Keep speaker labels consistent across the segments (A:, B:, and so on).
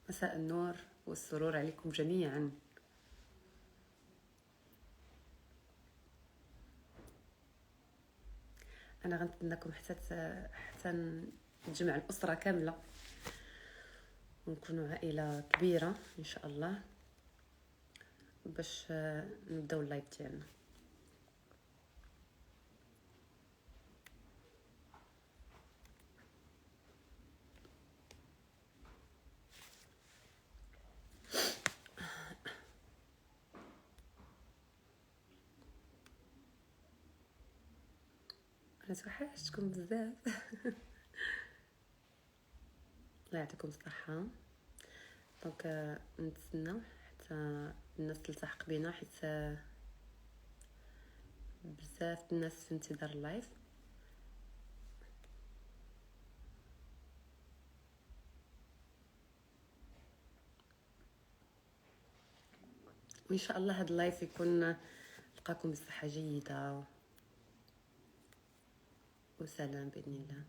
A: مساء النور والسرور عليكم جميعا. انا غنتمنىكم حتى نجمع الاسره كامله ونكونوا عائله كبيره ان شاء الله باش نبداو اللايف ديالنا. انا توحشتكم بزاف. الله يعطيكم الصحه. دونك نتسنى حتى الناس تلتحق بينا حيت بزاف الناس في انتظار اللايف. وان شاء الله هذا اللايف يكون لقاكم بصحه جيده وسلام باذن الله.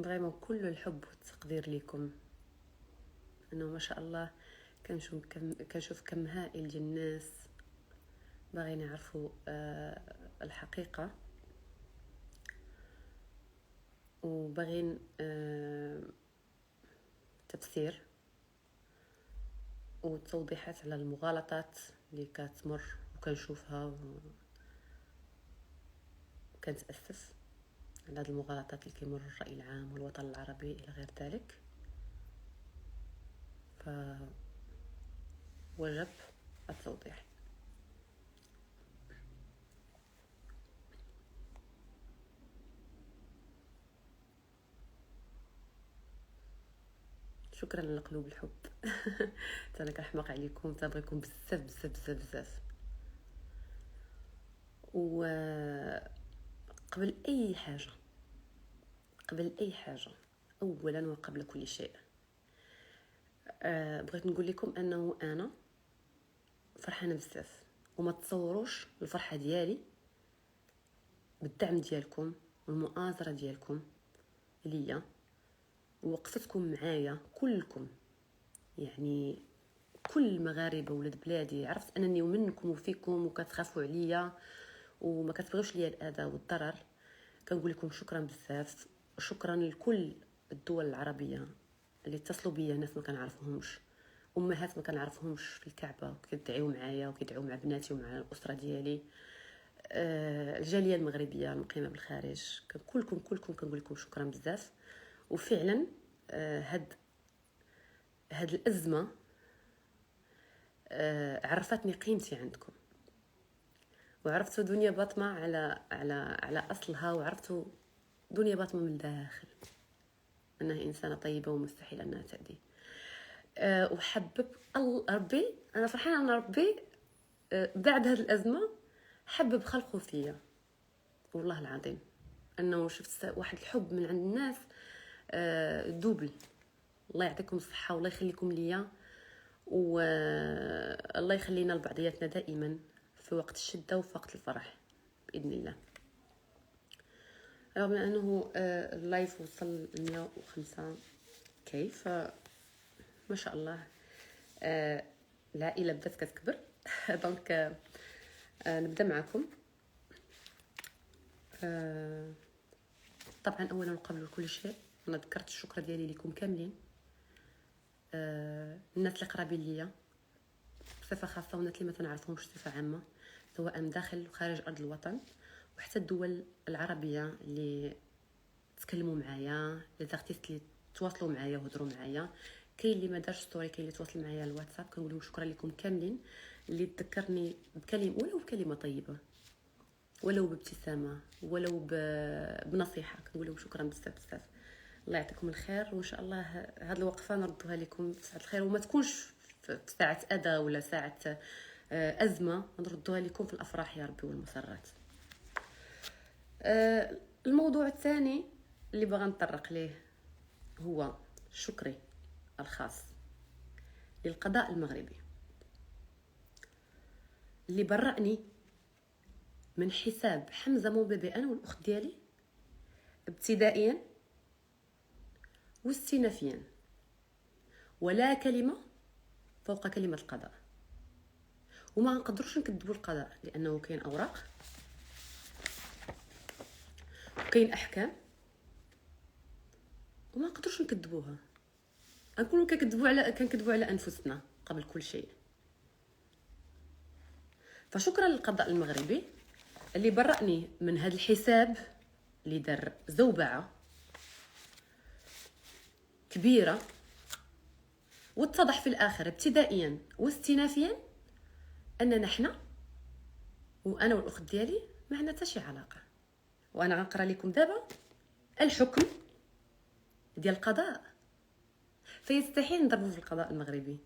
A: فريمون كل الحب والتقدير لكم. انه ما شاء الله كنشوف كم هائل ديال الناس باغيين يعرفوا الحقيقه وباغيين تفسير وتوضيحات على المغالطات اللي كتمر وكنشوفها وكنتاسف على هذه المغالطات اللي كيمر الرأي العام والوطن العربي الى غير ذلك. فوجب التوضيح. شكرا لقلوب الحب. انا كنحماق عليكم تبغيكم بزاف بزاف بزاف بزاف. وقبل اي حاجه اولا وقبل كل شيء بغيت نقول لكم انه انا فرحانه بزاف وما تصوروش الفرحه ديالي بالدعم ديالكم والمؤازره ديالكم ليا ووقفتكم معايا كلكم. يعني كل المغاربه ولاد بلادي عرفت انني منكم وفيكم وكتخافوا عليا وما كتبغيوش ليا الاذى والضرر. كنقول لكم شكرا بزاف. شكرا لكل الدول العربيه اللي اتصلوا بيا، ناس ما كنعرفهمش، امهات ما كنعرفهمش في الكعبه كيدعيو معايا وكيدعيو مع بناتي ومع الاسره ديالي. الجاليه المغربيه المقيمه بالخارج كلكم كنقول لكم شكرا بزاف. وفعلا هاد الازمه عرفتني قيمتي عندكم وعرفتوا دنيا باطمه على اصلها، وعرفتوا دنيا باطمه من الداخل انها انسانه طيبه ومستحيل انها تأذي. وحبب ربي، انا فرحانه ان ربي بعد هذه الازمه حبب خلقه فيا والله العظيم. انه شفت واحد الحب من عند الناس دوبل. الله يعطيكم الصحه والله يخليكم ليا والله يخلينا لبعضياتنا دائما في وقت الشده وفي وقت الفرح باذن الله. رغم انه اللايف وصل 105 كيف ما شاء الله. العائله بدات كتكبر. دونك نبدا معكم. طبعا اولا وقبل كل شيء انا ذكرت الشكر ديالي لكم كاملين. الناس اللي قرابين ليا بصفه خاصه والناس اللي ما تنعرفهمش بصفه عامه، سواء داخل وخارج ارض الوطن، وحتى الدول العربيه اللي تكلموا معايا، لي زارتيست اللي تواصلوا معايا وهضروا معايا. كاين اللي ما دارش ستوري، كاين اللي تواصل معايا على الواتساب. كنقول لهم شكرا لكم كاملين اللي تذكرني بكلمه، ولو بكلمه طيبه، ولو بابتسامه، ولو بنصيحه، كنقول لهم شكرا بزاف بزاف، الله يعطيكم الخير. وان شاء الله هذه الوقفه نردوها لكم في ساعه الخير، وما تكونش في ساعه اذى ولا ساعه ازمه، نردوها لكم في الافراح يا ربي والمسرات. الموضوع الثاني اللي بغا نطرق ليه هو شكري الخاص للقضاء المغربي، اللي برأني من حساب حمزة موبيبي أنا والأخت ديالي ابتدائيا واستئنافيا، ولا كلمة فوق كلمة القضاء. وما نقدروش نكذبوا القضاء، لأنه كاين أوراق وكاين أحكام، وما نقدروش نكذبوها. نكونوا كنكذبوا على أنفسنا قبل كل شيء. فشكرا للقضاء المغربي اللي برأني من هذا الحساب اللي دار زوبعة كبيرة، واتضح في الآخر ابتدائيا واستئنافيا أننا حنا وأنا والأخت ديالي ما عندنا حتى شي علاقة. وأنا غنقرا لكم دابا الحكم ديال القضاء، فيستحيل نضربوا في القضاء المغربي.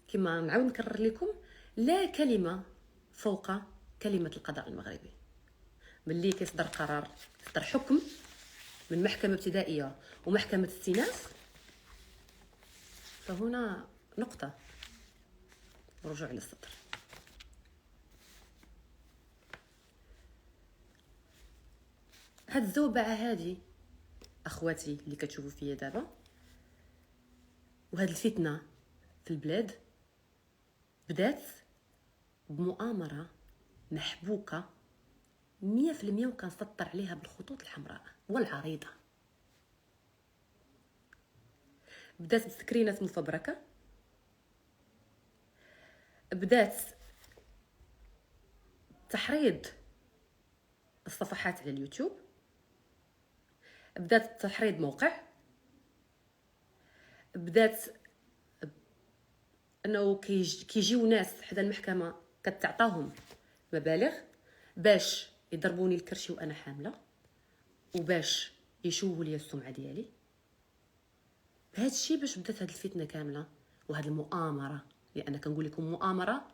A: كما نعاود نكرر لكم، لا كلمة فوق كلمة القضاء المغربي. ملي كيصدر قرار، يصدر حكم من محكمة ابتدائية ومحكمة استئناف، فهنا نقطة رجوع للسطر. هاد الزوبعة هادي أخواتي اللي كتشوفوا فيا دابا، وهاد الفتنة في البلاد بدات بمؤامرة محبوكة 100%، وكنسطر عليها بالخطوط الحمراء والعريضة. بدات بسكرينات مفبركة، بدات تحريض الصفحات على اليوتيوب، بدات تحريض موقع، بدات انه كيجيو ناس حدا المحكمه كتعطاهم مبالغ باش يضربوني الكرشي وانا حامله، وباش يشوهوا لي السمعه ديالي. بهذا الشيء باش بدات هذه الفتنه كامله وهذه المؤامره، لان كنقول لكم مؤامره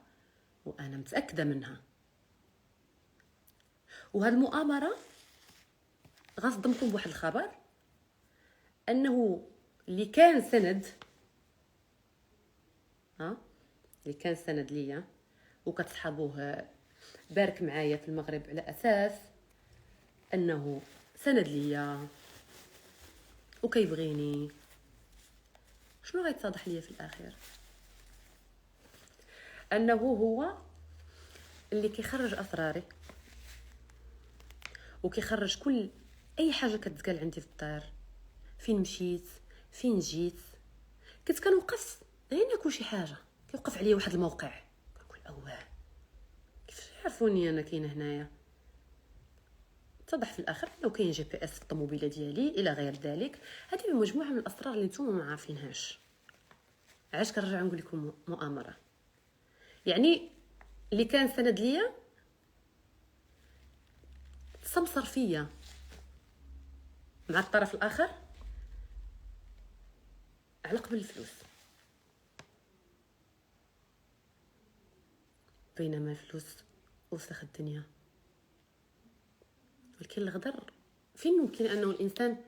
A: وانا متاكده منها. وهذه المؤامره غنصدمكم بواحد الخبر، انه اللي كان سند ليا وكتصحابوه بارك معايا في المغرب على اساس انه سند ليا وكيبغيني، شنو غيتضح ليا في الاخير؟ انه هو اللي كيخرج اسراري وكيخرج كل اي حاجه كتقال عندي في الدار، فين مشيت، فين جيت. كنت كنوقف غير ناكل شي حاجه، كيوقف عليا واحد الموقع، كنقول اواه كيفاش يعرفوني انا كاينه هنايا. اتضح في الاخر انه كاين جي بي اس في الطوموبيله ديالي الى غير ذلك. هذه مجموعه من الاسرار اللي نتوما ما عارفينهاش. علاش كنرجع نقول لكم مؤامره؟ يعني اللي كان سند ليا تسمسر فيا مع الطرف الاخر على قبل الفلوس، بينما الفلوس وسخ الدنيا. ولكن الغدر فين ممكن انه الانسان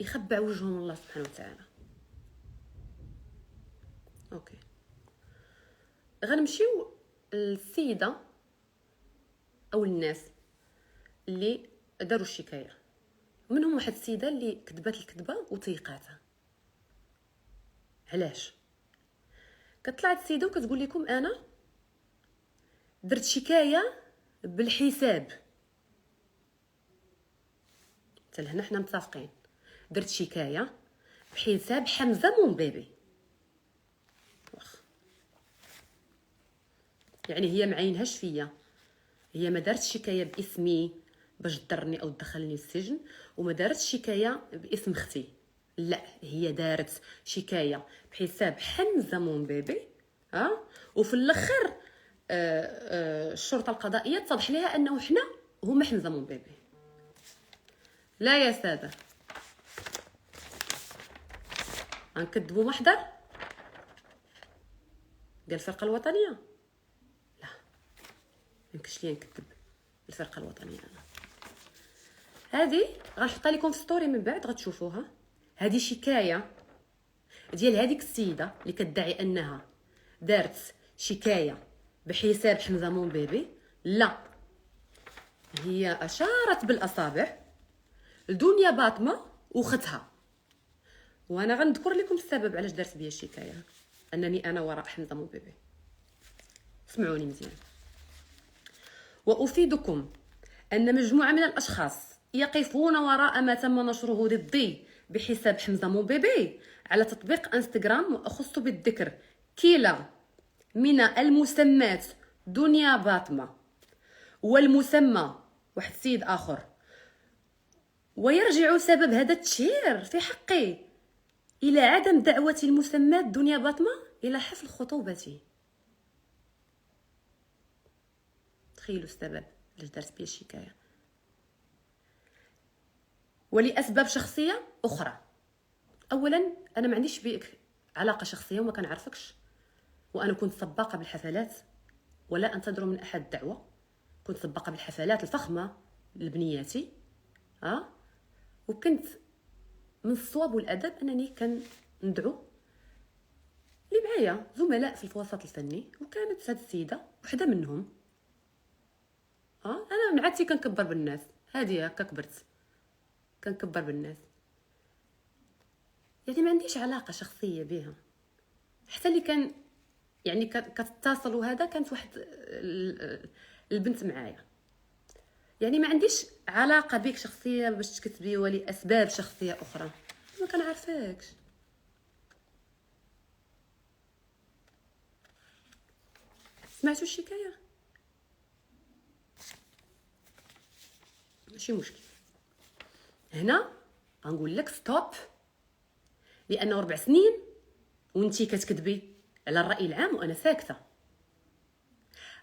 A: يخبع وجهه من الله سبحانه وتعالى؟ اوكي، غنمشيو للسيده او الناس اللي داروا الشكايه. منهم واحد السيده اللي كذبات الكذبه وتيقاتها. علاش؟ كطلعت السيده وكتقول لكم انا درت شكايه بالحساب، حتى لهنا حنا متفقين، درت شكايه بحساب حمزه موبيبي. يعني هي معينهاش فيا، هي ما دارتش شكايه باسمي باش تضرني او تدخلني السجن، وما دارتش شكايه باسم اختي، لا هي دارت شكايه بحساب حمزه موبيبي وفي الاخر الشرطه القضائيه اتضح لها انه حنا هما حمزه مون بيبي. لا يا ساده، غنكذبوا محضر ديال الفرقه الوطنيه؟ لا، يمكنش ليا نكذب الفرقه الوطنيه. انا هذه غنحطها لكم في ستوري من بعد غتشوفوها. هذه شكايه ديال هذيك السيده اللي كتدعي انها دارت شكايه بحساب حمزه مون بيبي. لا، هي اشارت بالاصابع لدنيا باطمه وختها، وانا غنذكر لكم السبب علاش دارت بيا الشكايه، انني انا وراء حمزه مون بيبي. اسمعوني مزيان. وافيدكم ان مجموعه من الاشخاص يقفون وراء ما تم نشره ضدي بحساب حمزه مون بيبي على تطبيق انستغرام، واخص بالذكر كلا من المسمات دنيا باطمه والمسمى واحد السيد اخر. ويرجع سبب هذا التشهير في حقي الى عدم دعوه المسمات دنيا باطمه الى حفل خطوبتي. تخيلوا السبب علاش دارت بيا الشكايه. ولاسباب شخصيه اخرى. اولا، انا ما عنديش بيك علاقه شخصيه وما كنعرفكش، وانا كنت سباقه بالحفلات ولا انتظر من احد دعوه. كنت سباقه بالحفلات الفخمه لبنياتي، وكنت من الصواب والادب انني كندعو اللي معايا زملاء في الوسط الفني، وكانت هذه السيده وحده منهم. انا من عادتي كنكبر بالناس، هذه هكا كبرت كنكبر بالناس، يعني ما عنديش علاقه شخصيه بها. حتى اللي كان يعني كتتصل وهذا كانت واحد البنت معايا، يعني ما عنديش علاقه بك شخصيه باش تكتبي ولي اسباب شخصيه اخرى. ما كنعرفكش. سمعتوا الشكايه؟ ماشي مشكل. هنا غنقول لك ستوب، لانه 4 سنين وانتي كتكذبي على الراي العام وانا ساكته.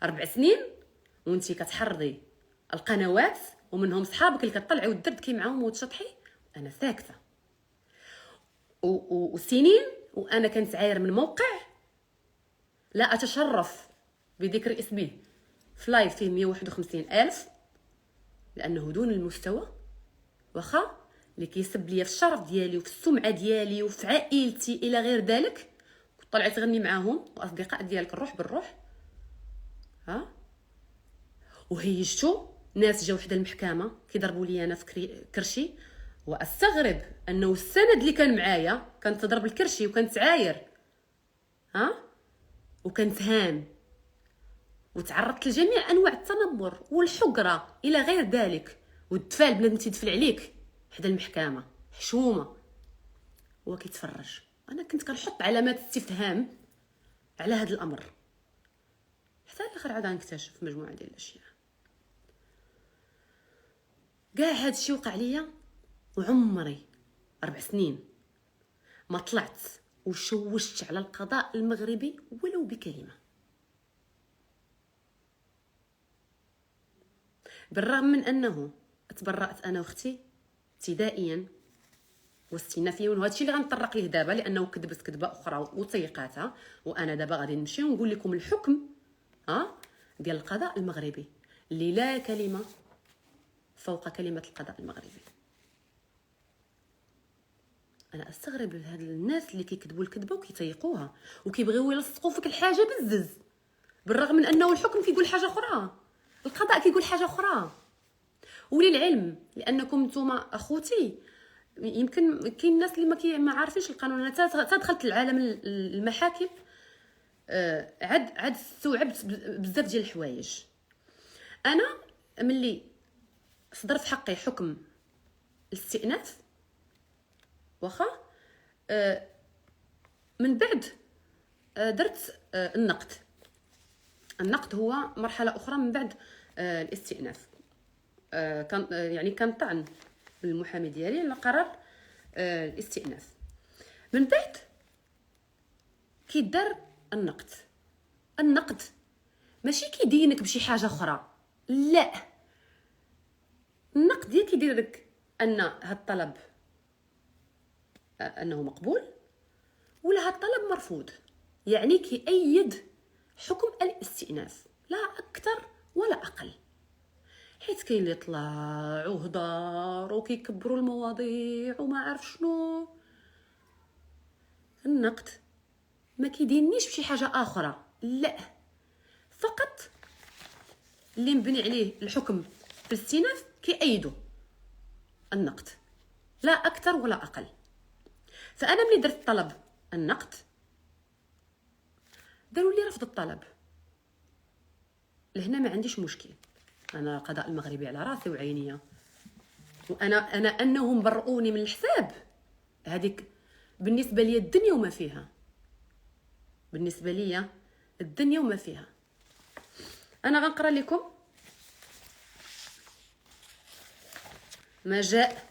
A: 4 سنين وانتي كتحرضي القنوات ومنهم صحابك اللي كتطلعي وتدردكي معاهم وتشطحي، انا ساكته. وسنين وانا كنتعاير من موقع لا اتشرف بذكر اسمه في لايف فيه 151,000، لانه دون المستوى. واخا اللي كيسب ليا في الشرف ديالي وفي السمعه ديالي وفي عائلتي الى غير ذلك، كنت طلعت تغني معاهم واصدقاء ديالك الروح بالروح. وهيجتو ناس جاو حدا المحكمه كيضربوا لي انا في كرشي، واستغرب انه السند اللي كان معايا كانت تضرب الكرشي وكانت عاير وكانت هان، وتعرضت لجميع انواع التنمر والحقره الى غير ذلك، والدفال بنادم تيدفل عليك حدا المحكمه حشومه هو كيتفرج. انا كنت كنحط علامات استفهام على هذا الامر، حتى الاخر عاد غنكتشف مجموعه ديال الاشياء. كاع هذا الشيء وقع ليا وعمري 4 سنين ما طلعت وشوشت على القضاء المغربي ولو بكلمه، بالرغم من انه تبرأت انا واختي ابتدائيا واستئنافيا، وهذا الشيء اللي غنطرق ليه دابا لانه كذبت كذبه اخرى وطيقاتها. وانا دابا غادي نمشي ونقول لكم الحكم ديال القضاء المغربي اللي لا كلمه فوق كلمه القضاء المغربي. انا استغرب لهاد الناس اللي كيكذبوا الكذبه وكيطيقوها وكيبغيو يلصقوا فيك الحاجه بزز، بالرغم من انه الحكم كيقول حاجه اخرى، القضاء كيقول حاجه اخرى. وللعلم لانكم نتوما اخوتي يمكن كاين الناس اللي ما عارفينش القانون. انا دخلت العالم المحاكم عاد استوعبت بزاف ديال الحوايج. انا ملي صدر في حقي حكم الاستئناف واخا من بعد درت النقد هو مرحله اخرى من بعد الاستئناف. كان يعني كان طعن بالمحامي ديالي على قرار الاستئناف. من بعد كيدار النقد النقد ماشي كيدينك بشي حاجه اخرى، لا، النقد كيدير لك ان هاد الطلب انه مقبول ولا هاد الطلب مرفوض، يعني كيأيد حكم الاستئناف لا اكثر ولا اقل. حيت كاين اللي طلع وهضر وكيكبروا المواضيع وما عارف شنو. النقد ما كيدينيش بشي حاجه اخرى، لا، فقط اللي مبني عليه الحكم في الاستئناف كيأيدو النقد لا اكثر ولا اقل. فانا ملي درت طلب النقد داروا لي رفض الطلب، لهنا ما عنديش مشكل، انا القضاء المغربي على راسي وعينيا، وانا انهم برؤوني من الحساب، هذيك بالنسبه لي الدنيا وما فيها، بالنسبه لي الدنيا وما فيها. انا غنقرا لكم ما جاء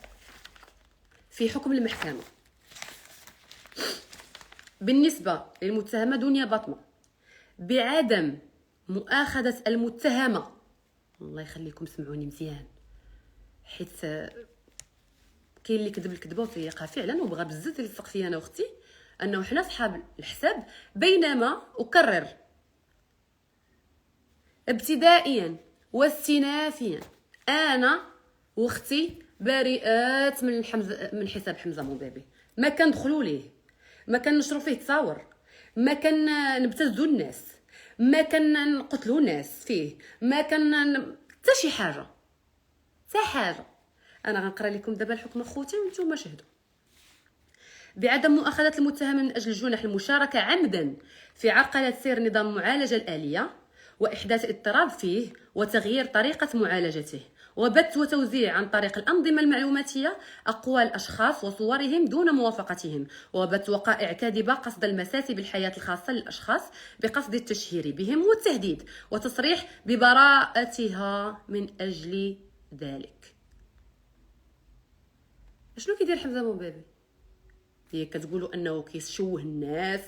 A: في حكم المحكمه بالنسبه للمتهمه دنيا باطمه بعدم مؤاخذه المتهمه. الله يخليكم سمعوني مزيان، حيت كاين اللي كذب الكذبه وسيقها فعلا وبغى بزاف يلصق فيا انا واختي انه حنا صحاب الحساب، بينما اكرر ابتدائيا واستنافيا انا واختي بريئات من حساب حمزه موبابي، ما كندخلوا ليه، ما كنشروا فيه تصاور، ما كنبتزوا الناس، ما كنقتلوا الناس فيه، ما كان حتى شي حاجه، حتى حاجه. انا غنقرا لكم دابا الحكم اخوتي وانتم شهدوا. بعدم مؤاخذة المتهم من أجل جنح المشاركة عمدا في عرقلة سير نظام المعالجة الآلية وإحداث اضطراب فيه وتغيير طريقة معالجته وبث وتوزيع عن طريق الأنظمة المعلوماتية أقوال أشخاص وصورهم دون موافقتهم وبث وقائع كاذبة قصد المساس بالحياة الخاصة للأشخاص بقصد التشهير بهم والتهديد وتصريح ببراءتها من أجل ذلك. شنو كيدير حمزة موبابي؟ هي كتقولوا انه كيشوه الناس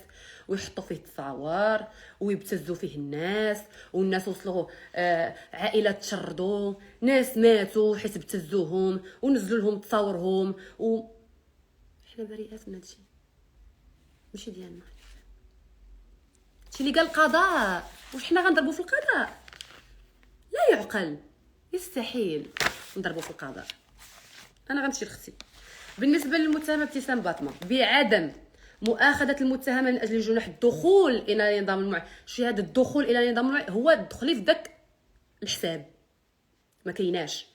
A: ويحطوا فيه تصاور ويبتزوا فيه الناس، والناس وصلوا عائلات تشردوا، ناس ماتوا حيت ابتزوهم ونزلوا لهم تصاورهم حنا بريئات من هادشي ماشي ديالنا. هادشي اللي قال القضاء، واش حنا غنضربوا في القضاء؟ لا يعقل، يستحيل نضربوا في القضاء. انا غنمشي لختي. بالنسبه للمتهمه ابتسام باطمه بعدم مؤاخذه المتهمه من اجل جنح الدخول الى نظام شهاده الدخول الى نظام هو دخلي في داك الحساب، ما كايناش،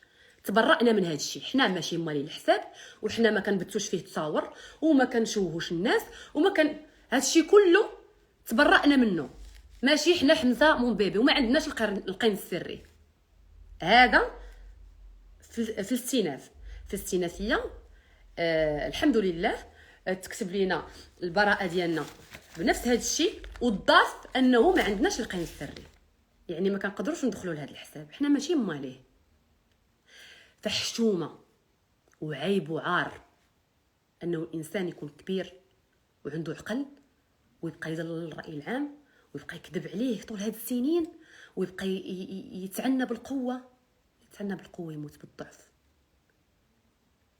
A: تبرأنا من هذا الشيء، حنا ماشي مالي الحساب وحنا ما كنبتوش فيه تصاور وما كنشوهوش الناس وما كان هذا الشيء كله تبرأنا منه، ماشي حنا حمزه موبابي وما عندناش القين السري. هذا في الاستئناف، في الاستئنافيه الحمد لله تكتب لينا البراءه ديالنا بنفس هذا الشيء، وضاف انه ما عندناش القين السري، يعني ما كنقدروش ندخلوا لهذا الحساب، حنا ماشي ماليه. فحشومه وعيب وعار انه الانسان يكون كبير وعنده عقل ويبقى يضلل الراي العام ويبقى يكذب عليه طول هاد السنين ويبقى يتعنى بالقوه. يتعنى بالقوه يموت بالضعف،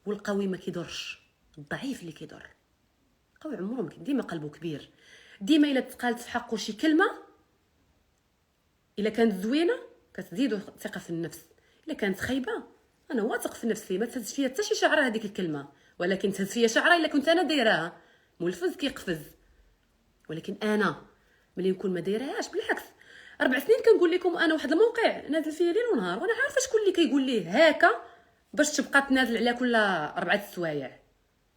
A: والقوي ما كيضرش، الضعيف اللي كيضر. القوي عمره ديما قلبه كبير، ديما الا تقالت في حقه شي كلمه الا كانت زوينه كتزيدو ثقه في النفس، الا كانت خايبه انا واثق في نفسي ما تهز فيا حتى شي شعره هذيك الكلمه، ولكن تهز فيا شعره الا كنت انا دايراها. ملفز كيقفز، ولكن انا ملي نكون ما دايرهاش بالعكس. 4 سنين كنقول لكم انا واحد الموقع نازل فيا ليل ونهار وانا عارفه شكون اللي كيقول ليه هكا باش تبقى تنازل على كل 4 سوايع،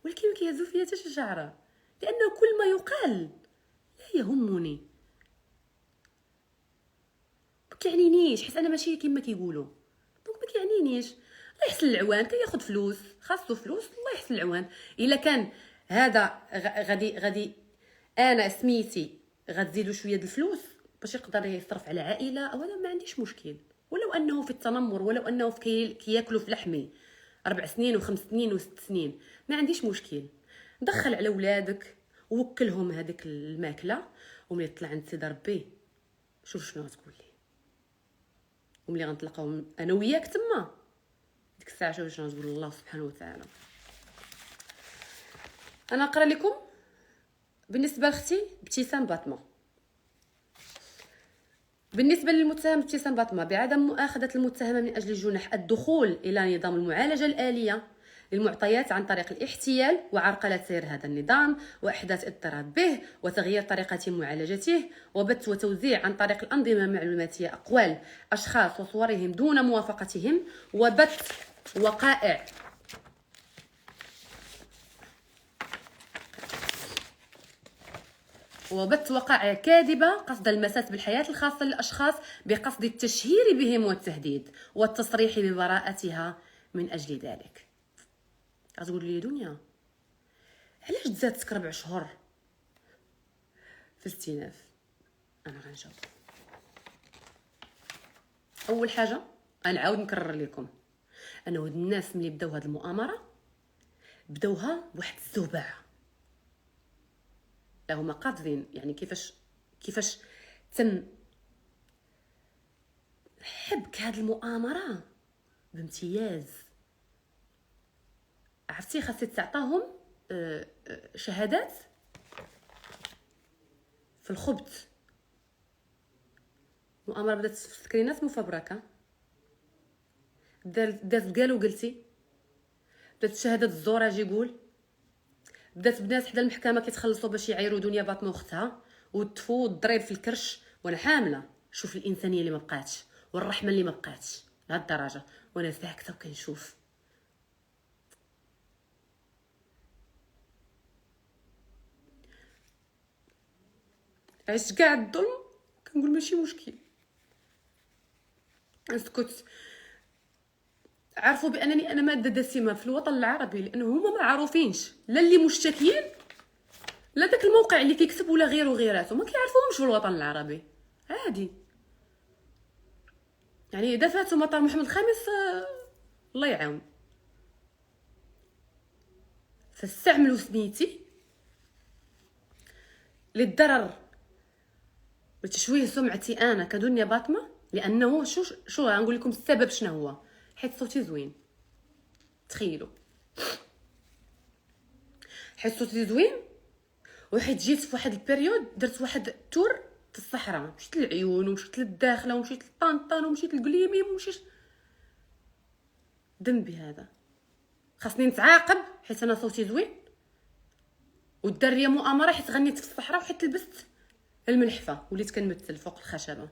A: ولكن ما كيهزو فيا حتى شي شعره، لانه كل ما يقال لا يهمني، ما كيعنينيش، حيت انا ماشي كما كيقولوا، دونك ما كيعنينيش. الله يحسن العوان كياخذ فلوس، خاصو فلوس، الله يحسن العوان. الا كان هذا غادي انا سميتي غتزيدوا شويه د الفلوس باش يقدر يصرف على عائله او انا ما عنديش مشكل، ولو انه في التنمر، ولو انه في كياكلوا في لحمي 4 سنين و5 سنين و6 سنين، ما عنديش مشكل. دخل على ولادك ووكلهم هذيك الماكله، وملي طلع عند سيدي ربي شوف شنو غتقول لي، وملي غنتلاقاو انا وياك تما ديك الساعه شوف شنو غتقول الله سبحانه وتعالى. انا نقرا لكم بالنسبه لاختي ابتسام باطمه. بالنسبه للمتهم ابتسام باطمه بعدم مؤاخذه المتهمه من اجل جنح الدخول الى نظام المعالجه الاليه للمعطيات عن طريق الاحتيال وعرقله سير هذا النظام واحداث اضطراب به وتغيير طريقه معالجته وبث وتوزيع عن طريق الانظمه المعلوماتيه اقوال اشخاص وصورهم دون موافقتهم وبث وقائع كاذبة قصد المساس بالحياة الخاصة للأشخاص بقصد التشهير بهم والتهديد والتصريح ببراءتها من أجل ذلك. غتقول لي دنيا علاش تزادتك 4 شهور في الاستئناف؟ أنا غنجاوب. أول حاجة غنعاود نكرر لكم أنه هاد الناس ملي بداو هاد المؤامرة بداوها بواحد الزوبعة، لا هما قاصدين يعني كيفاش تم حبك هاد المؤامرة بامتياز. عرفتي خاصك تعطاهم شهادات في الخبث. المؤامرة بدات في سكرينات مفبركة، دات قالوا قلتي، بدات شهادات الزور اجي يقول، بدات بنات حدا المحكمه كيتخلصوا باش يعيروا دنيا باطمه اختها وتفو والضريب في الكرش وانا حامله. شوف الانسانيه اللي ما بقاتش والرحمه اللي ما بقاتش لهاد الدرجه، وانا ساكته وكنشوف. عشت كاع الظلم كنقول ماشي مشكل اسكت. عرفوا بانني انا ماده دسمه في الوطن العربي، لانه هما ما عارفينش لا اللي مشتكين لا داك الموقع اللي كيكتب ولا غيره غيراته، ما كيعرفوهمش في الوطن العربي عادي. يعني اذا فاتوا مطار محمد الخامس الله يعاون. فاستعملوا سميتي للضرر وتشويه سمعتي انا كدنيا باطمه، لانه شو غنقول لكم السبب شنو هو؟ حيت صوتي زوين. تخيلوا، حيت صوتي زوين وحيت جيت في واحد البيريود درت واحد تور في الصحراء، مشيت للعيون ومشيت للداخله ومشيت لطنطان ومشيت للقليمي ومشيت. ذنبي هذا، خاصني نتعاقب حيت انا صوتي زوين والدريه مؤامره حيت غنيت في الصحراء وحيت لبست الملحفه وليت كنمثل فوق الخشبه.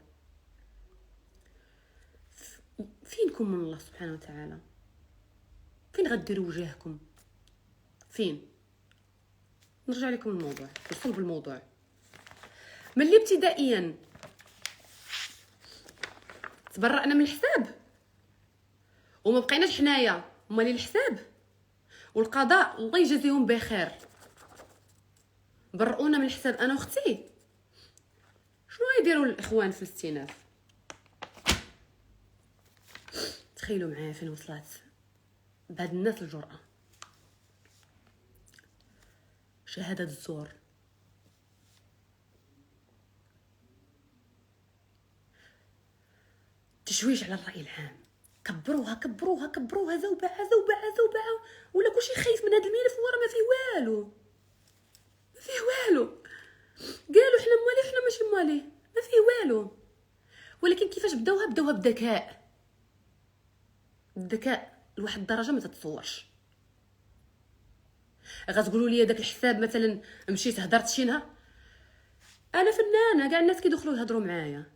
A: فينكم من الله سبحانه وتعالى؟ فين غديروا وجهكم؟ فين؟ نرجع لكم الموضوع وصلب الموضوع. ملي ابتدائيا تبرأنا من الحساب وما بقيناش حنايا مالي الحساب، والقضاء الله يجازيهم بخير برؤونا من الحساب انا واختي، شنو يديروا الاخوان في الاستئناف؟ تخيلوا معايا فين وصلت بهاد الناس الجرأة. شهادة الزور، تشويش على الرأي العام، كبروها كبروها كبروها، زوبعة زوبعة زوبعة، ولا كلشي خايف من هاد الملف ورا ما فيه والو، ما فيه والو. قالوا حنا مواليه حنا ماشي مواليه، ما فيه والو. ولكن كيفاش بداوها بذكاء، الذكاء لواحد الدرجه ما تتصورش. غتقولوا لي داك الحساب مثلا مشيت هضرت شي نهار، انا فنانه كاع الناس كيدخلوا يهضروا معايا،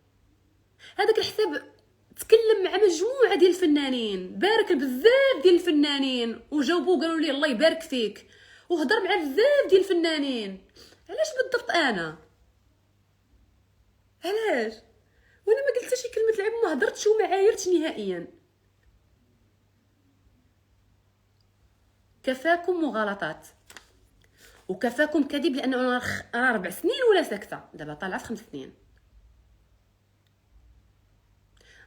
A: هذاك الحساب تكلم مع مجموعه ديال الفنانين، بارك بزاف ديال الفنانين وجاوبوا قالوا لي الله يبارك فيك، وهضر مع بزاف ديال الفنانين. علاش بالضبط انا؟ علاش وانا ما قلت شي كلمه العيب، ما هضرتش وما عايرتش نهائيا. كفاكم مغالطات وكفاكم كذب، لانه انا 4 سنين ولا ساكته، دابا طالعه في 5 سنين.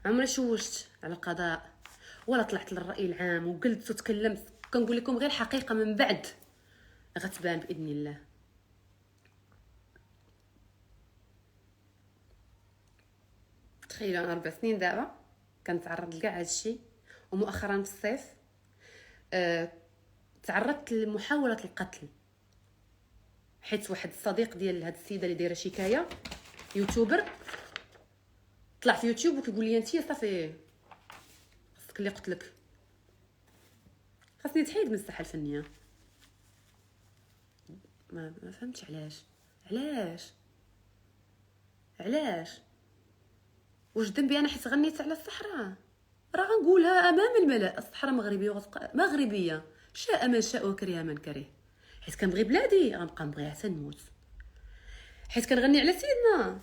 A: عمري شوشت على القضاء ولا طلعت للرأي العام وقلت وتكلمت. كنقول لكم غير حقيقه من بعد غتبان باذن الله. تخيلوا انا 4 سنين دابا كنتعرض لكاع هادشي. ومؤخرا في الصيف تعرضت لمحاوله القتل، حيت واحد الصديق ديال هاد السيده اللي دايره شكايه يوتيوبر طلع في يوتيوب وكيقول لي انتي صافي خاصك اللي قتلك، خاصني نتحيد من الساحه الفنيه. ما فهمتش علاش واش ذنبي انا حيت غنيت على الصحراء؟ راه غنقولها امام الملأ، الصحراء مغربيه وغتبقى مغربيه، شاء من شاء وكره من كره. حيت كنبغي بلادي غنبقى نبغيها حتى نموت، حيت كنغني على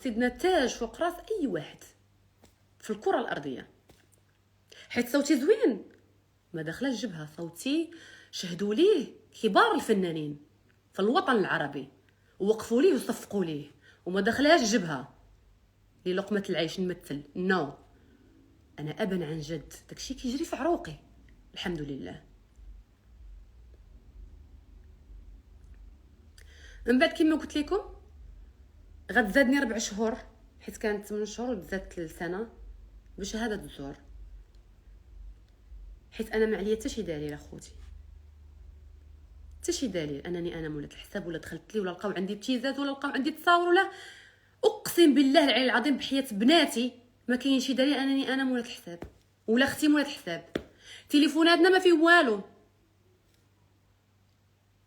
A: سيدنا التاج فوق راس اي واحد في الكره الارضيه. حيت صوتي زوين، ما داخلاش جبهه، صوتي شهدوا ليه كبار الفنانين في الوطن العربي ووقفوا ليه وصفقوا ليه، وما داخلاش جبهه للقمه العيش نمثل. نو انا ابا عن جد داكشي كيجري في عروقي الحمد لله. من بعد كما قلت لكم غتزادني 4 شهور، حيت كانت 8 شهور وتزادت لسنه بشهاده الزور، حيت انا ما عليا حتى شي دليل اخوتي، حتى شي دليل انني انا مولات الحساب ولا دخلت لي ولا لقاو عندي ابتزاز ولا لقاو عندي تصاور ولا اقسم بالله العلي العظيم بحياه بناتي ما كاين شي دليل انني انا مولات الحساب ولا اختي مولات الحساب. تليفوناتنا ما فيه والو،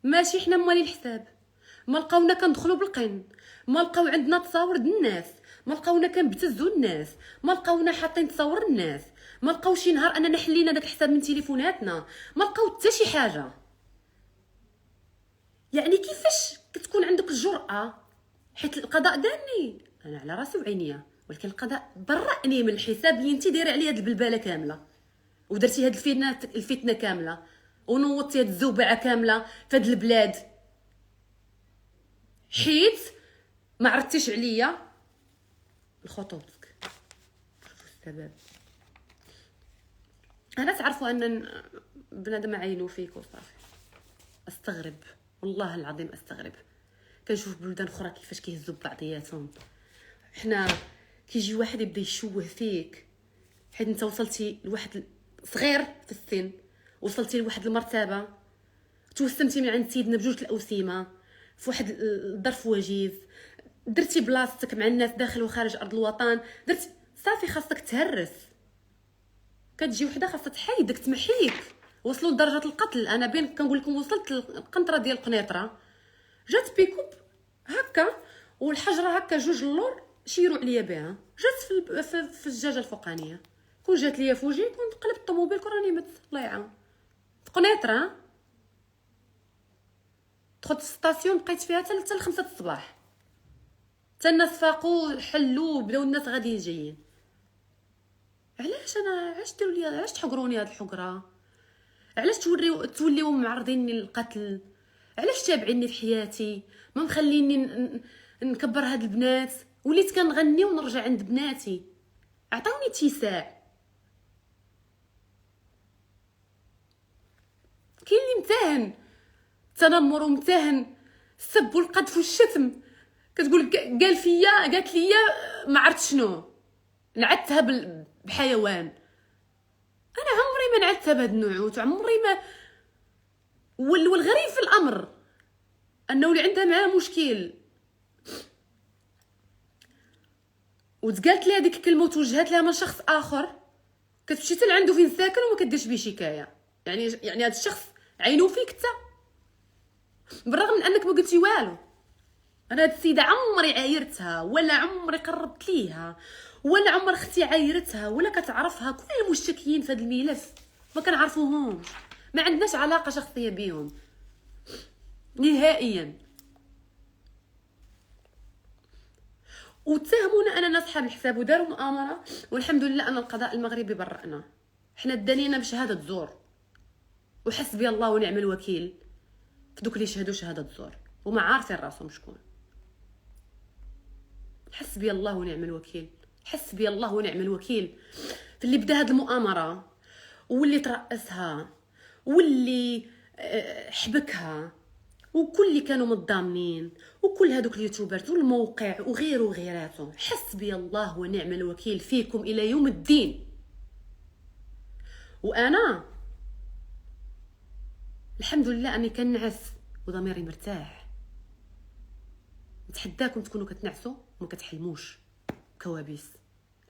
A: ماشي حنا موالين الحساب، ما لقاونا كندخلوا بالقن، ما لقاو عندنا تصاور د الناس، ما لقاونا كنبتزوا الناس، ما لقاونا حاطين تصاور الناس، ما لقاو شي نهار اننا حلينا داك الحساب من تليفوناتنا، ما لقاو حتى شي حاجه. يعني كيفاش كتكون عندك الجرأه؟ حيت القضاء داني انا على راسي وعينيا، ولكن القضاء برأني من الحساب اللي انت دايره عليه هاد البلباله كامله ودرتي هاد الفتنه كامله ونوضتي هاد الزوبعه كامله في هاد البلاد، حيت ما عرفتيش عليا لخطوبتك. شوفوا السبب. انا تعرفوا ان بنادم عينو فيك وصافي. استغرب والله العظيم، استغرب كنشوف بلدان اخرى كيفاش كيهزوا ببعضياتهم. حنا كيجي واحد يبدا يشوه فيك حيت انت وصلتي لواحد صغير في السن، وصلتي لواحد المرتبه، توسمتي من عند سيدنا بجوج الاوسمه في واحد الظرف وجيز، درتي بلاصتك مع الناس داخل وخارج ارض الوطن، درتي صافي خاصك تهرس. كتجي وحده خاصها تحيدك تمحيك، وصلوا لدرجه القتل. انا بين كنقول لكم وصلت للقنطره ديال القنيطره، جات بيكوب هكا والحجره هكا جوج اللور شيروا عليا بها، جات في الزجاجه الفوقانيه. كون جات ليا فوجي كنت قلبت الطوموبيل كون راني مت الله يعاون في قنيطره. دخلت الستاسيون بقيت فيها حتى 5 الصباح، حتى الناس فاقوا حلوا بداو الناس غاديين جايين. علاش ديروا لي، علاش تحقروني هاد الحقره؟ علاش توليو معرضيني للقتل؟ علاش تابعيني في حياتي؟ ما مخليني نكبر هاد البنات؟ وليت كنغني ونرجع عند بناتي، عطاوني اتساع. كاين اللي متاهن التنمر ومتاهن السب والقذف والشتم، كتقول قالت لي ما عرفت شنو نعتها بحيوان. انا عمري ما نعتها بهاد النوعوت، عمري ما. والغريب في الامر انه اللي عندها معاه مشكل وتقالت لها هذيك الكلمه وتوجهات لها من شخص اخر، كتمشي حتى لعندو فين ساكن وما كديرش بيه شكايه. يعني هذا الشخص عينو فيك حتى بالرغم من انك ما قلتي والو. انا هاد السيده عمري عايرتها ولا عمري قربت ليها ولا عمر اختي عايرتها ولا كتعرفها. كل المشتكيين في هذا الملف ما كنعرفوهمش، ما عندناش علاقه شخصيه بيهم نهائيا. واتهمونا اننا اصحاب الحساب وداروا مؤامره، والحمد لله ان القضاء المغربي برأنا. حنا دانينا بشهاده زور، وحسبي الله ونعم الوكيل في دوك اللي شهدوا شهاده زور وما عارفين راسهم شكون. حسبي الله ونعم الوكيل، حسبي الله ونعم الوكيل في اللي بدا هاد المؤامره واللي ترأسها واللي حبكها وكل اللي كانوا متضامنين وكل هذوك اليوتيوبرز والموقع وغيره وغيراته. حسبي الله ونعم الوكيل فيكم الى يوم الدين. وانا الحمد لله اني كنعس وضميري مرتاح. نتحداكم تكونوا كتنعسوا وما كتحلموش كوابيس،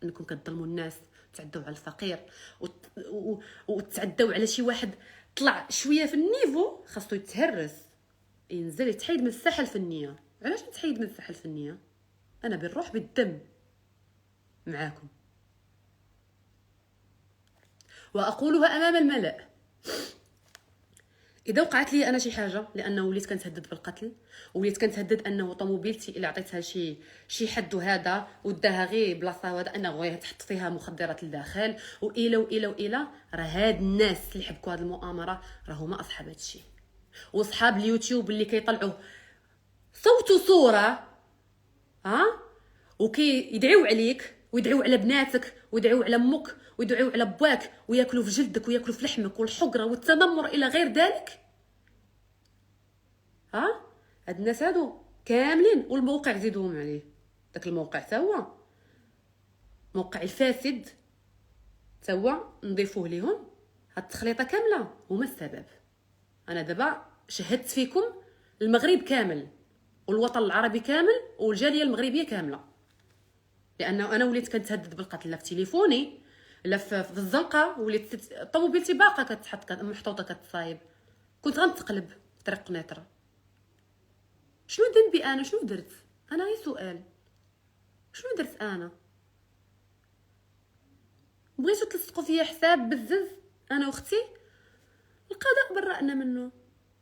A: انكم كتظلموا الناس، تعدوا على الفقير وتعدوا على شي واحد طلع شويه في النيفو، خاصو يتهرس، ينزل يتحيد من الساحه الفنيه. علاش نتحيد من الساحه الفنيه؟ انا بالروح بالدم معاكم، واقولها امام الملأ. اذا وقعت لي انا شي حاجه، لانه وليت كنتهدد بالقتل، وليت كنتهدد انه طوموبيلتي الا عطيتها شي حد هذا وداها غير بلاصه هذا انه غير تحط فيها مخدرات لداخل والى راه هاد الناس اللي حبكوا هاد المؤامره راه هما اصحاب هادشي. واصحاب اليوتيوب اللي كيطلعوا صوت وصوره وكيدعيو عليك ويدعيو على بناتك ويدعيو على امك ويدعيو على باك وياكلوا في جلدك وياكلوا في لحمك والحقره والتنمر الى غير ذلك. هاد الناس هادو كاملين، والموقع زيدوهم عليه. داك الموقع تا هو موقع الفاسد، تا هو نضيفوه ليهم. هاد التخليطه كامله هما السبب. انا دابا شهدت فيكم المغرب كامل والوطن العربي كامل والجاليه المغربيه كامله، لانه انا وليت كنتهدد بالقتل لا في تليفوني لا في الزنقه، وليت طوموبيلتي باقا كتحط محطوطه كتصايب، كنت غنتقلب في طريق قنيطره. شنو ذنبي انا؟ شنو درت انا؟ غير سؤال، شنو درت انا؟ بغيتو تلصقوا فيا حساب بالزز انا واختي، القضاء برأنا منه،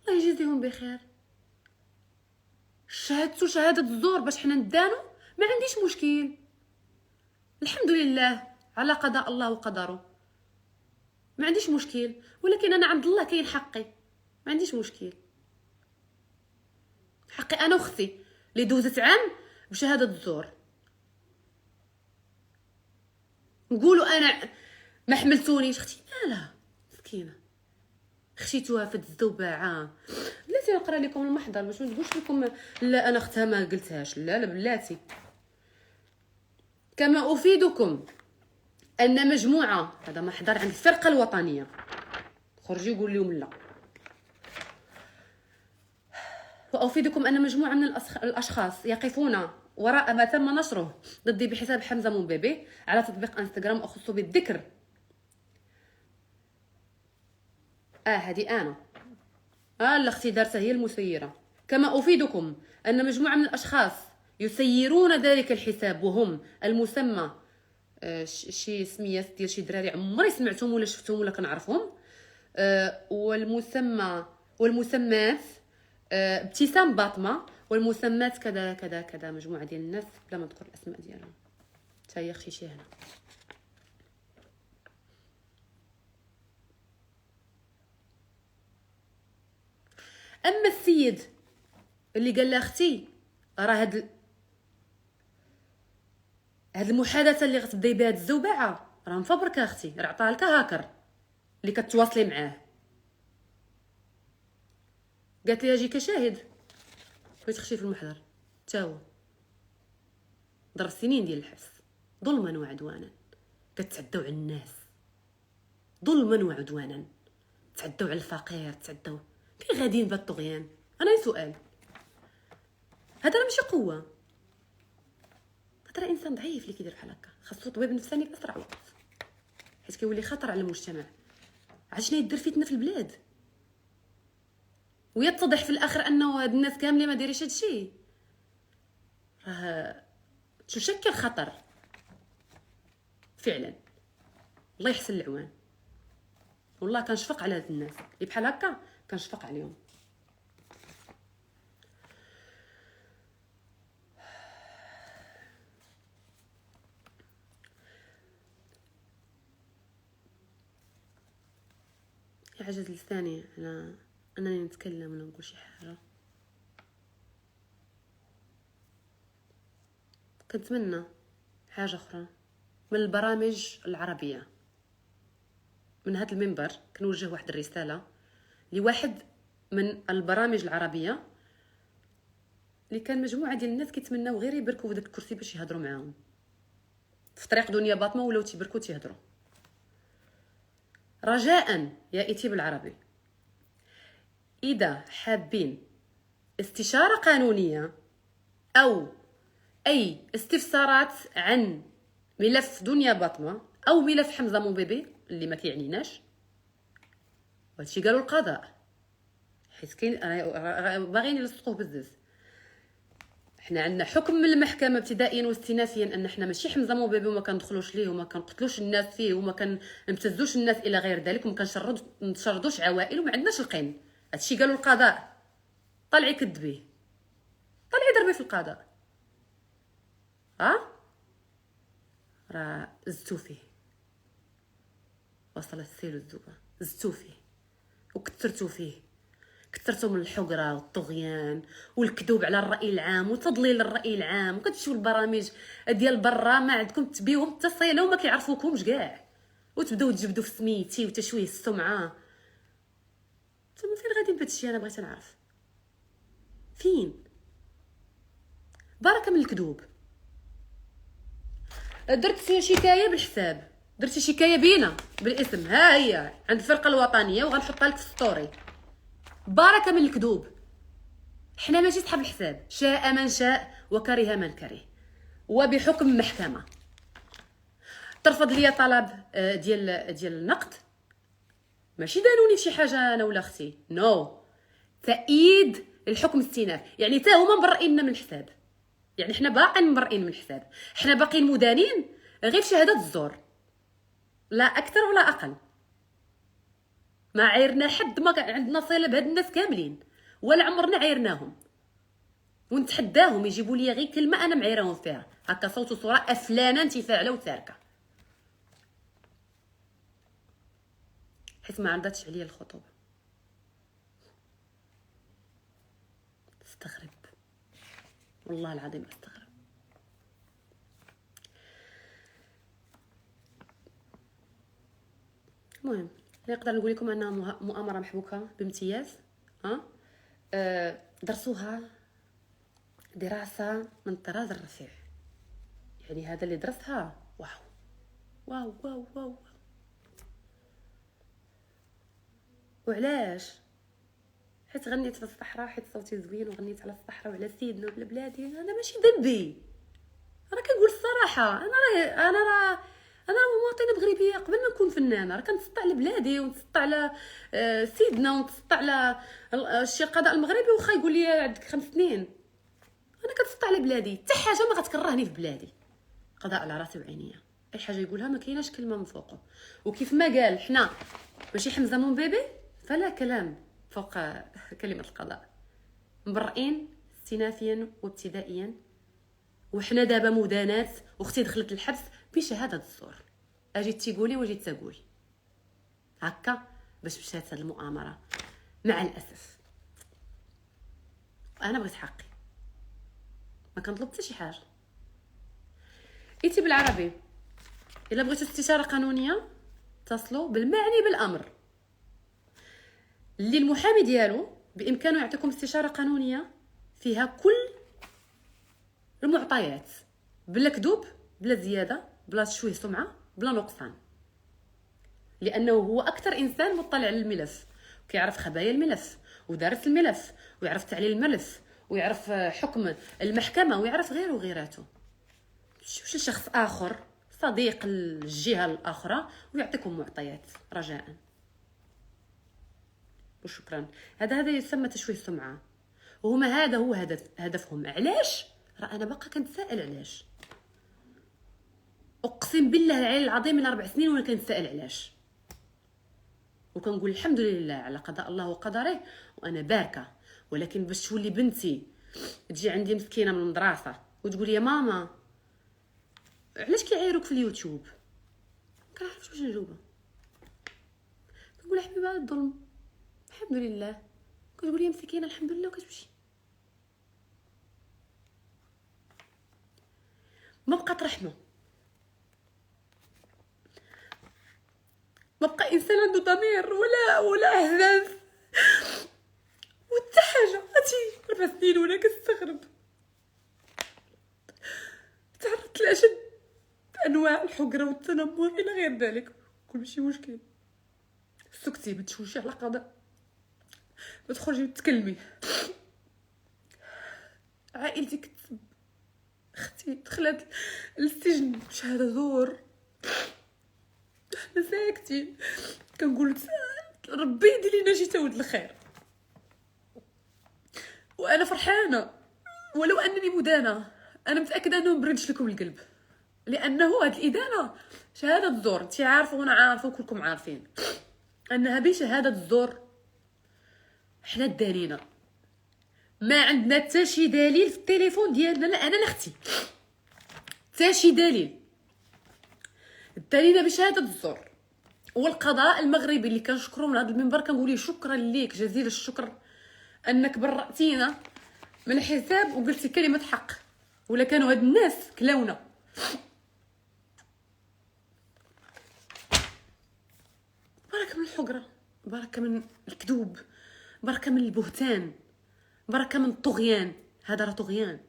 A: الله يجزيهم بخير. شهادتو شهاده الزور باش حنا ندانو، ما عنديش مشكل، الحمد لله على قضاء الله وقدره، ما عنديش مشكل. ولكن انا عند الله كاين حقي، ما عنديش مشكل. حقي انا واختي اللي دوزت عام بشهاده الزور. نقولوا انا ما حملتونيش، اختي لا مسكينه خشيتوها في الزوبعه. بلاتي نقرا لكم المحضر باش ما نقولش لكم لا انا اختها ما قلتهاش، لا بلاتي. كما افيدكم ان مجموعه، هذا محضر عند الفرقه الوطنيه، خرجي وقول لهم لا. وافيدكم ان مجموعه من الاشخاص يقفون وراء ما تم نشره ضدي بحساب حمزه مومبيبي على تطبيق انستغرام، اخص بالذكر هذه انا الاختي دارتها هي المسيره. كما افيدكم ان مجموعه من الاشخاص يسيرون ذلك الحساب، وهم المسمى شي سميات ديال شي دراري عمري سمعتهم ولا شفتهم ولا كنعرفهم، والمسمات ابتسام باطمه، والمسمات كذا كذا كذا، مجموعه ديال الناس بلا ما نذكر الاسماء ديالهم. حتى هي اختي شي هنا. اما السيد اللي قال لها اختي راه هاد المحادثه اللي غتبداي بها هاد الزوبعه راه مفبركه اختي، راه عطاها لك هاكر اللي كتواصلي معاه. قالت لي اجي كشاهد، بغيت تخشي في المحضر تا هو ضرب سنين ديال الحبس ظلما وعدوانا. كتعدوا على الناس ظلما وعدوانا، تعدوا على الفقير، تعدوا كي غاديين بالطغيان. انا سؤال، هذا راه ماشي قوه، هذا راه انسان ضعيف اللي كيدير بحال هكا. خاصو طبيب نفساني في اسرع وقت، حيت كيولي خطر على المجتمع. عرفتي شنو يدير فتنه في البلاد ويتضح في الاخر انه هاد الناس كاملين ما دايرينش هادشي، راه تشكل خطر فعلا. الله يحسن العوان. والله كنشفق على هاد الناس اللي بحال هكا، كنشفق عليهم. يعجز لساني على انني نتكلم ولا نقول شي حاجه. كنتمنى حاجه اخرى من البرامج العربيه، من هذا المنبر كنوجه واحد الرساله لواحد من البرامج العربيه اللي كان مجموعه ديال الناس كيتمناو غير يبركوا في داك الكرسي باش يهضروا معاهم في طريق دنيا باطمه، ولاو تيبركوا تيهضروا. رجاء يا ايتي بالعربي، اذا حابين استشاره قانونيه او اي استفسارات عن ملف دنيا باطمه او ملف حمزه موبيبي اللي ما كيعنيناش، وهادشي قالوا القضاء حيت كاين باغيين يلصقوه بزاف. حنا عندنا حكم من المحكمه ابتدائيا واستئنافيا ان حنا ماشي حمزه موبيبي وما كندخلوش ليه وما كنقتلوش الناس فيه وما كنمتزوش الناس الى غير ذلك وما كنشردوش عوائل وما عندناش القين. هادشي قالوا القضاء. طلعي كذبيه، طلعي ضربي في القضاء. راه زدتو فيه، وصل السيل الذوبه، زدتو فيه وكثرتو فيه، كثرتو من الحقره والطغيان والكذوب على الراي العام وتضليل الراي العام، وكتمشيو للبرامج ديال برا ما عندكم تبيوهم التصيله وما كيعرفوكمش كاع، وتبداو تجبدوا في سميتي وتشويه السمعه. نتوما فين غادي بهادشي؟ انا بغيت نعرف فين. بركه من الكذوب. درت شكايه بالحساب، درت شكايه بينا بالاسم، ها هي عند الفرقه الوطنيه وغنحطها لك في ستوري. بركه من الكذوب. حنا ماشي صحاب الحساب، شاء من شاء وكره من كره، وبحكم محكمه ترفض لي طلب ديال النقد. ماشي دانوني في شي حاجه انا ولا اختي، نو، تأييد الحكم الاستئناف، يعني تا هما مبرئين من الحساب، يعني حنا باقيين مبرئين من الحساب، حنا باقيين مدانين غير شهاده الزور لا اكثر ولا اقل. ما عيرنا حد، ما عندنا صله بهاد الناس كاملين ولا عمرنا عيرناهم، ونتحداهم يجيبوا لي غير كلمه انا معيرهم فيها هكا صوت وصوره افلانه انت فاعله وتاركه، حيت ما عرضتش عليا الخطوبه. استغرب والله العظيم، استغرب. المهم نقدر نقول لكم انها مؤامره محبوكه بامتياز. درسوها دراسه من الطراز الرفيع، يعني هذا اللي درسها واو واو واو واو. وعلاش؟ حيت غنيت في الصحراء، حيت صوتي زوين وغنيت على الصحراء وعلى سيدنا وعلى بلادي. انا ماشي ذنبي، راه كنقول الصراحه، انا مواطنه مغربيه قبل ما نكون فنانه، راه كنتسطع على بلادي ونتسطع على سيدنا ونتسطع على الشيخ القضاء المغربي. وخا يقول لي عندك 5 سنين، انا كنتسطع على بلادي، حتى حاجه ما غتكرهني في بلادي. قضاء على راسي وعينيا، اي حاجه يقولها ما كايناش كلمه من فوقه. وكيف ما قال حنا ماشي حمزه من بيبي، فلا كلام فوق كلمه القضاء. مبرئين استئنافيا وابتدائيا، وحنا دابا مدانات، واختي دخلت الحبس بشهاده الزور. اجي تيقولي وجيت تقول هكا باش مشات هاد المؤامره. مع الاسف انا بغيت حقي، ما كنطلب حتى شي حاجه. ايتي بالعربي، الا بغيتوا استشاره قانونيه اتصلوا بالمعني بالامر اللي المحامي ديالو بامكانه يعطيكم استشاره قانونيه فيها كل المعطيات، بلا كذوب، بلا زياده، بلا تشويه سمعه، بلا نقصان، لانه هو اكثر انسان مطلع على الملف وكيعرف خبايا الملف ودارس الملف ويعرف تعليل الملف ويعرف حكم المحكمه ويعرف غيره وغيراته. مشيوش لشخص اخر صديق الجهه الاخرى ويعطيكم معطيات رجاء وشكرا. هذا يسمى تشويه السمعه، وهما هذا هو هدفهم. علاش؟ راه انا باقا كنتسائل علاش، اقسم بالله العلي العظيم من 4 سنين وانا كنتسائل علاش، وكنقول الحمد لله على قضاء الله وقدره وانا باركه. ولكن باش تولي بنتي تجي عندي مسكينه من المدرسه وتقول يا ماما علاش كيعايروك في اليوتيوب، كنعرفش واش نجاوبها. كنقول يا حبيبه هذا الظلم، الحمد لله. كتقول لي مسكينه الحمد لله وكتمشي. ما بقات رحمه، ما بقى انسان عنده ضمير ولا احساس وحتى حاجه. هاتي 4 سنين وانا كنستغرب وصلت لاشد انواع الحقره والتنمر الى غير ذلك. كل شيء مشكل. سكتي، ما تشوشي على قضاء، ما تخرجي وتتكلمي. عائلتي كتسب، اختي دخلت للسجن بشهاده زور، حنا ساكتين كنقول ربي يدير لينا شي تاود الخير. وانا فرحانه ولو انني مدانه. انا متاكده انه مبردش لكم القلب، لانه هاد الادانه شهاده زور. انت عارفه وانا عارفه وكلكم عارفين انها بشهاده الزور حنا دانينا. ما عندنا حتى شي دليل في التليفون ديالنا، لا انا لا اختي، حتى شي دليل. دانينا بشهاده الزور. والقضاء المغربي اللي كنشكرو من هذا المنبر كنقول ليه شكرا ليك جزيل الشكر انك برأتينا من الحساب وقلتي كلمه حق، ولا كانوا هاد الناس كلاونا. بركه من الحقره، بركه من الكذوب، بركه من البهتان، بركه من الطغيان. هذا راه طغيان.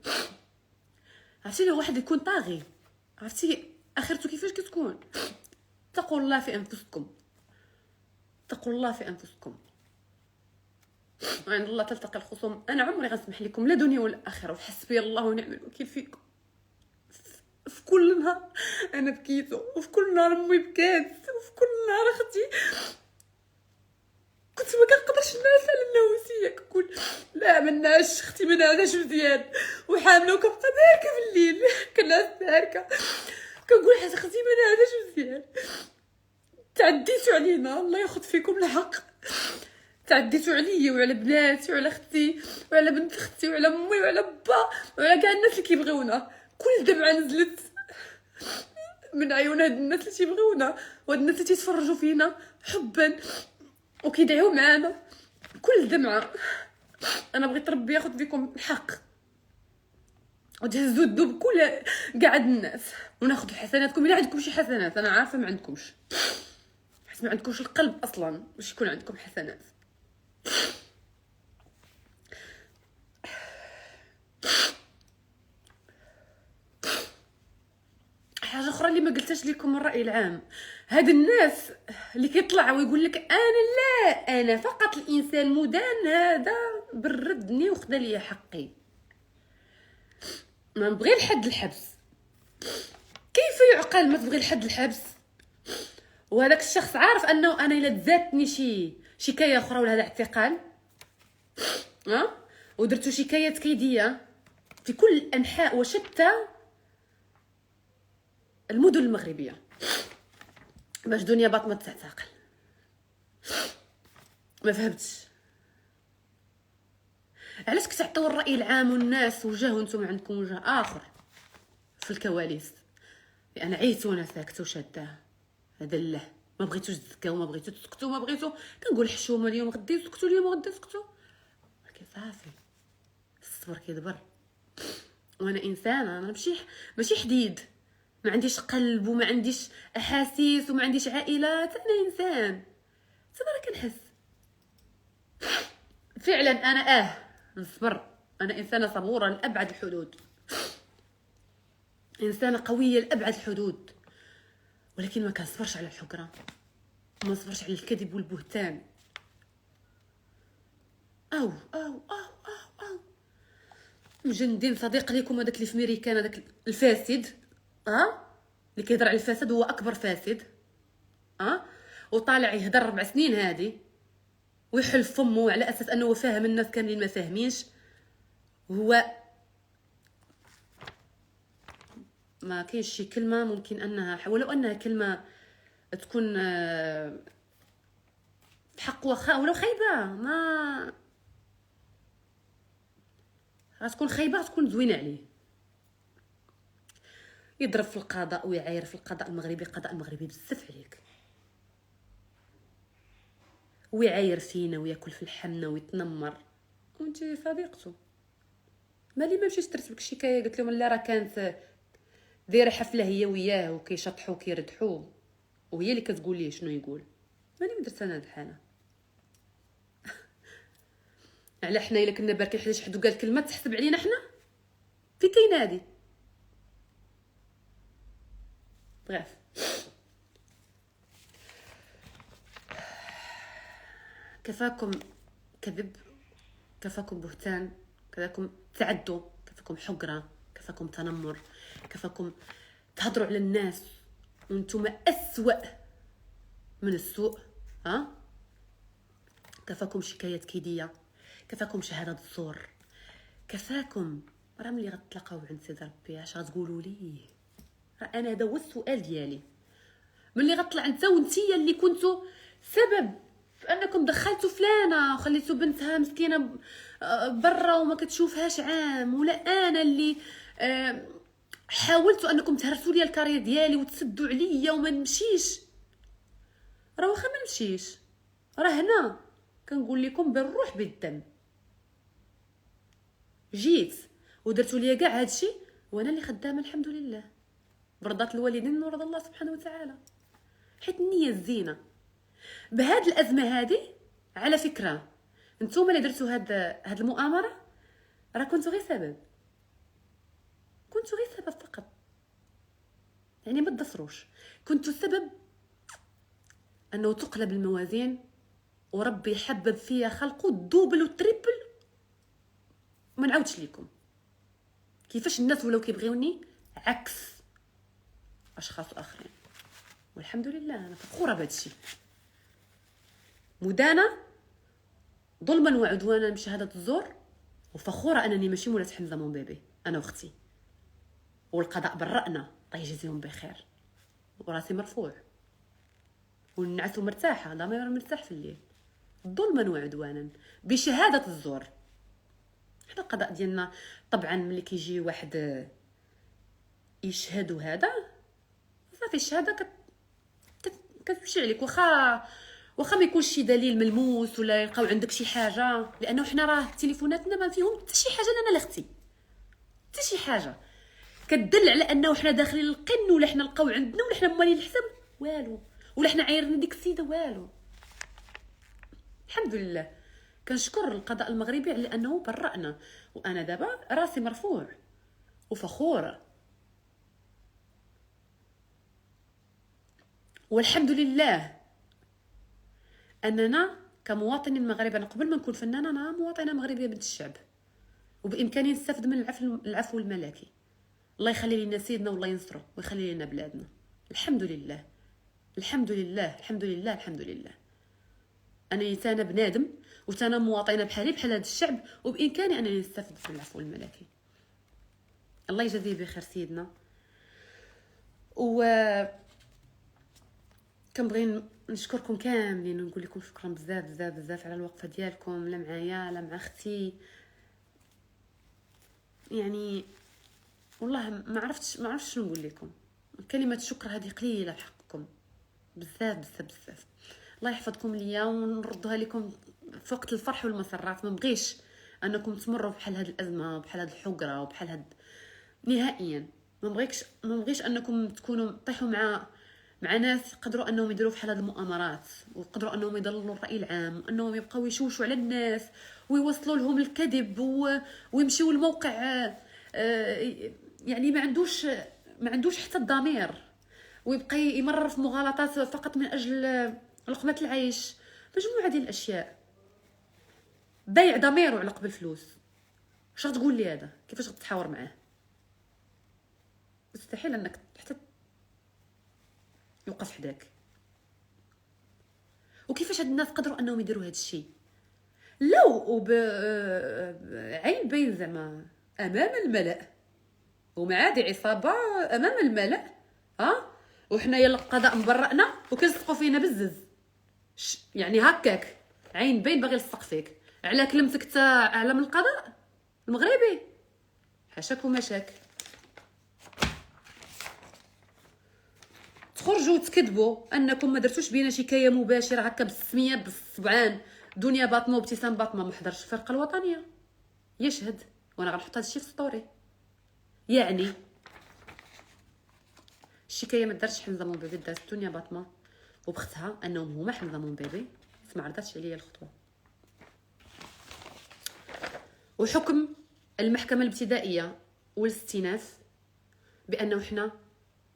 A: عرفتي لو واحد يكون طاغي، عرفتي اخرته كيفاش كتكون؟ اتقوا الله في انفسكم، اتقوا الله في انفسكم، وعند الله تلتقي الخصوم. انا عمري غنسمح لكم لا دنيا ولا اخره، وحسبي الله ونعم الوكيل فيكم. في كل نهار انا بكيتو، وفي كل نهار امي بكات، وفي كل نهار اختي كنت ما كنقدرش نسال النوسيه، كنقول لا مناش اختي، ما نعداش مزيان وحامله وكنبقى داركه في الليل. كنعس داركه كنقول حاجه اختي ما نعداش مزيان. تعديتوا علينا، الله ياخذ فيكم الحق. تعديتوا عليا وعلى بناتي وعلى اختي وعلى بنت اختي وعلى امي وعلى با وعلى كاع الناس اللي كيبغيونا. كل دمعه نزلت من عيون هاد الناس اللي تيبغيونا، وهاد الناس اللي تيتفرجوا فينا حبا وكيدعيو معانا. كل دمعه انا بغيت ربي ياخذ فيكم الحق وتهزوا الذوب كل قاعد الناس، وناخذ حسناتكم. الا عندكم شي حسنات، انا عارفه ما عندكمش، حيت ما عندكمش القلب اصلا باش يكون عندكم حسنات. حاجه اخرى اللي ما قلتش لكم الراي العام، هاد الناس اللي كيطلع ويقول لك انا لا، انا فقط الانسان مدان، هذا بردني وخدا لي حقي، ما نبغي لحد الحبس. كيف يعقل ما تبغي لحد الحبس وهذاك الشخص عارف انه انا الا تزاتني شي شكايه اخرى ولا هذا اعتقال، ودرتو شكايات كيديه في كل انحاء وشتى المدن المغربيه باش دنيا باطمه تعتقل. ما فهمتش علاش كتعطيو الراي العام والناس وجهه وانتم عندكم وجه اخر في الكواليس. لان عيت وانا ساكته وشاده، هذا الله. ما بغيتوش تزكاو، ما بغيتو تسكتوا، ما بغيتو كنقول حشومه اليوم غدي تسكتوا، اليوم غدي تسكتوا، ولكن صافي الصبر كيدبر. وانا انسانه، انا ماشي حديد، ما عنديش قلب وما عنديش احاسيس وما عنديش عائلات. انا انسان، انا كنحس فعلا. انا نصبر، انا انسانه صبوره لابعد الحدود، انسانه قويه لابعد الحدود، ولكن ما كنصبرش على الحقره، ما نصبرش على الكذب والبهتان. او مجندين صديق ليكم هذاك اللي في امريكان، هذاك الفاسد اللي كيهضر على الفساد، هو اكبر فاسد. وطالع يهضر 4 سنين هادي ويحلف فمه على اساس انه فاهم الناس كاملين ما فاهمينش. هو ما كاينش شي كلمه ممكن انها ولو انها كلمه تكون بحق واخا ولو خايبه، ما غتكون خايبه، تكون زوينه عليه. يضرب في القضاء ويعاير في القضاء المغربي. القضاء المغربي بزاف عليك، ويعاير فينا وياكل في الحنه ويتنمر، وانت صديقته. مالي ما مشيتش درت لك شكايه قلت لهم لا راه كانت دايره حفله هي وياه وكيشطحوا وكيردحوا، وهي اللي كتقول ليه شنو يقول. مالي ما درت انا هاد الحاله. على حنا الا كنا باركين حدا شي حد وقال كلمه تحسب علينا حنا؟ في كاين هادي بغاف. كفاكم كذب، كفاكم بهتان، كفاكم تعدوا، كفاكم حقرة، كفاكم تنمر، كفاكم تهضروا على الناس وانتم أسوأ من السوء. كفاكم شكايات كيدية، كفاكم شهادة الزور، كفاكم. راه ملي غتلاقاو عند سيدي ربي اش غتقولوا ليه؟ راه انا هذا هو السؤال ديالي. ملي غطلع انت وانتيا اللي كنتو سبب انكم دخلتوا فلانه وخليتوا بنتها مسكينه برا وما كتشوفهاش عام، ولا انا اللي حاولتوا انكم تهرسوا لي الكارير ديالي وتسدوا عليا وما نمشيش. راه واخا ما نمشيش، راه هنا كنقول لكم بالروح بالدم جيت ودرتوا لي كاع هادشي وانا اللي خدامه الحمد لله برضات الوالدين ورضا الله سبحانه وتعالى، حيت النيه الزينه. بهاد الازمه هذه على فكره نتوما اللي درتوا هاد المؤامره راه كنتوا غير سبب، كنتوا غير سبب فقط، يعني ما تدصروش. كنتوا السبب انه تقلب الموازين وربي يحبب فيها خلقه الدوبل والتريبل. ما نعاودش لكم كيفاش الناس ولاو كيبغيوني عكس اشخاص اخرين، والحمد لله انا فخوره بهذا الشيء. مدانه ظلما وعدوانا بشهاده الزور، وفخوره انني ماشي مولات حمزه مون بيبي انا واختي، والقضاء برأنا الله يجزيهم بخير، وراسي مرفوع والنعس مرتاحه، ضمير مرتاح في الليل، ظلما وعدوانا بشهاده الزور. حنا القضاء ديالنا طبعا ملي كيجي واحد يشهد هذا صافي الشهاده كتمشي عليك، واخا ما يكونش شي دليل ملموس ولا يلقاو عندك شي حاجه، لانه حنا راه تليفوناتنا ما فيهم حتى شي حاجه لنا لاختي، حتى شي حاجه كتدل على انه حنا داخلين القن، ولا حنا لقاو عندنا، ولا حنا مالين الحساب والو، ولا حنا عايرين ديك السيده والو. الحمد لله كنشكر القضاء المغربي على انه برأنا، وانا دابا راسي مرفوع وفخوره، والحمد لله اننا كمواطنين مغاربه، انا قبل ما نكون فنانه انا مواطنه مغربيه بنت الشعب، وبامكاني نستافد من العفو الملكي. الله يخلي لنا سيدنا والله ينصره ويخلي لنا بلادنا. الحمد لله الحمد لله الحمد لله الحمد لله. انا تانا بنادم وتانا مواطنه بحال هذا الشعب، وبامكاني انني نستافد من العفو الملكي. الله يجزيه بخير سيدنا. و كنبغي نشكركم كاملين ونقول لكم شكرا بزاف بزاف بزاف على الوقفه ديالكم، لا معايا لا مع اختي. يعني والله ما عرفتش شنو نقول لكم. كلمه الشكر هذه قليله بحقكم بزاف بزاف بزاف. الله يحفظكم ليا ونردها لكم في وقت الفرح والمسرات. ما بغيش انكم تمروا بحال هذه الازمه وبحال هذه الحقره وبحال هذا نهائيا. ما بغيش انكم تكونوا طيحوا مع ناس يقدروا انهم يديروا بحال هذه المؤامرات، ويقدروا انهم يضللوا الراي العام، وانهم يبقاو يشوشوا على الناس ويوصلوا لهم الكذب ويمشيوا الموقع يعني ما عندوش حتى الضمير، ويبقى يمرر في مغالطات فقط من اجل لقمه العيش. مجموعه ديال الاشياء، بيع ضميره على قبل فلوس. واش غتقول لي هذا؟ كيفاش غتحاور معاه؟ مستحيل انك حتى يوقف حداك. وكيفاش هاد الناس قدروا انهم يديروا هذا الشيء لو بعين بين زعما امام الملأ، ومع دي عصابه امام الملأ، وحنايا القضاء مبرأنا وكيلصقوا فينا بالزز. يعني هكاك عين بين باغي يلصق فيك على كلمتك تا اعلى من القضاء المغربي. حاشاك ومشاك. تخرجوا وتكذبوا انكم ما درتوش بينا شكايه مباشره هكا بالسميه بالصبعان. دنيا باطمه وابتسام باطمه ما حضرش الفرقه الوطنيه يشهد، وانا غنحط هذا الشيء في ستوري. يعني الشكايه ما دارش حمزه مون بيبي، دارت دنيا باطمه وبختها انهم هما حمزه مون بيبي، ما عرضتش عليا الخطوه. وحكم المحكمه الابتدائيه والاستئناف بانه حنا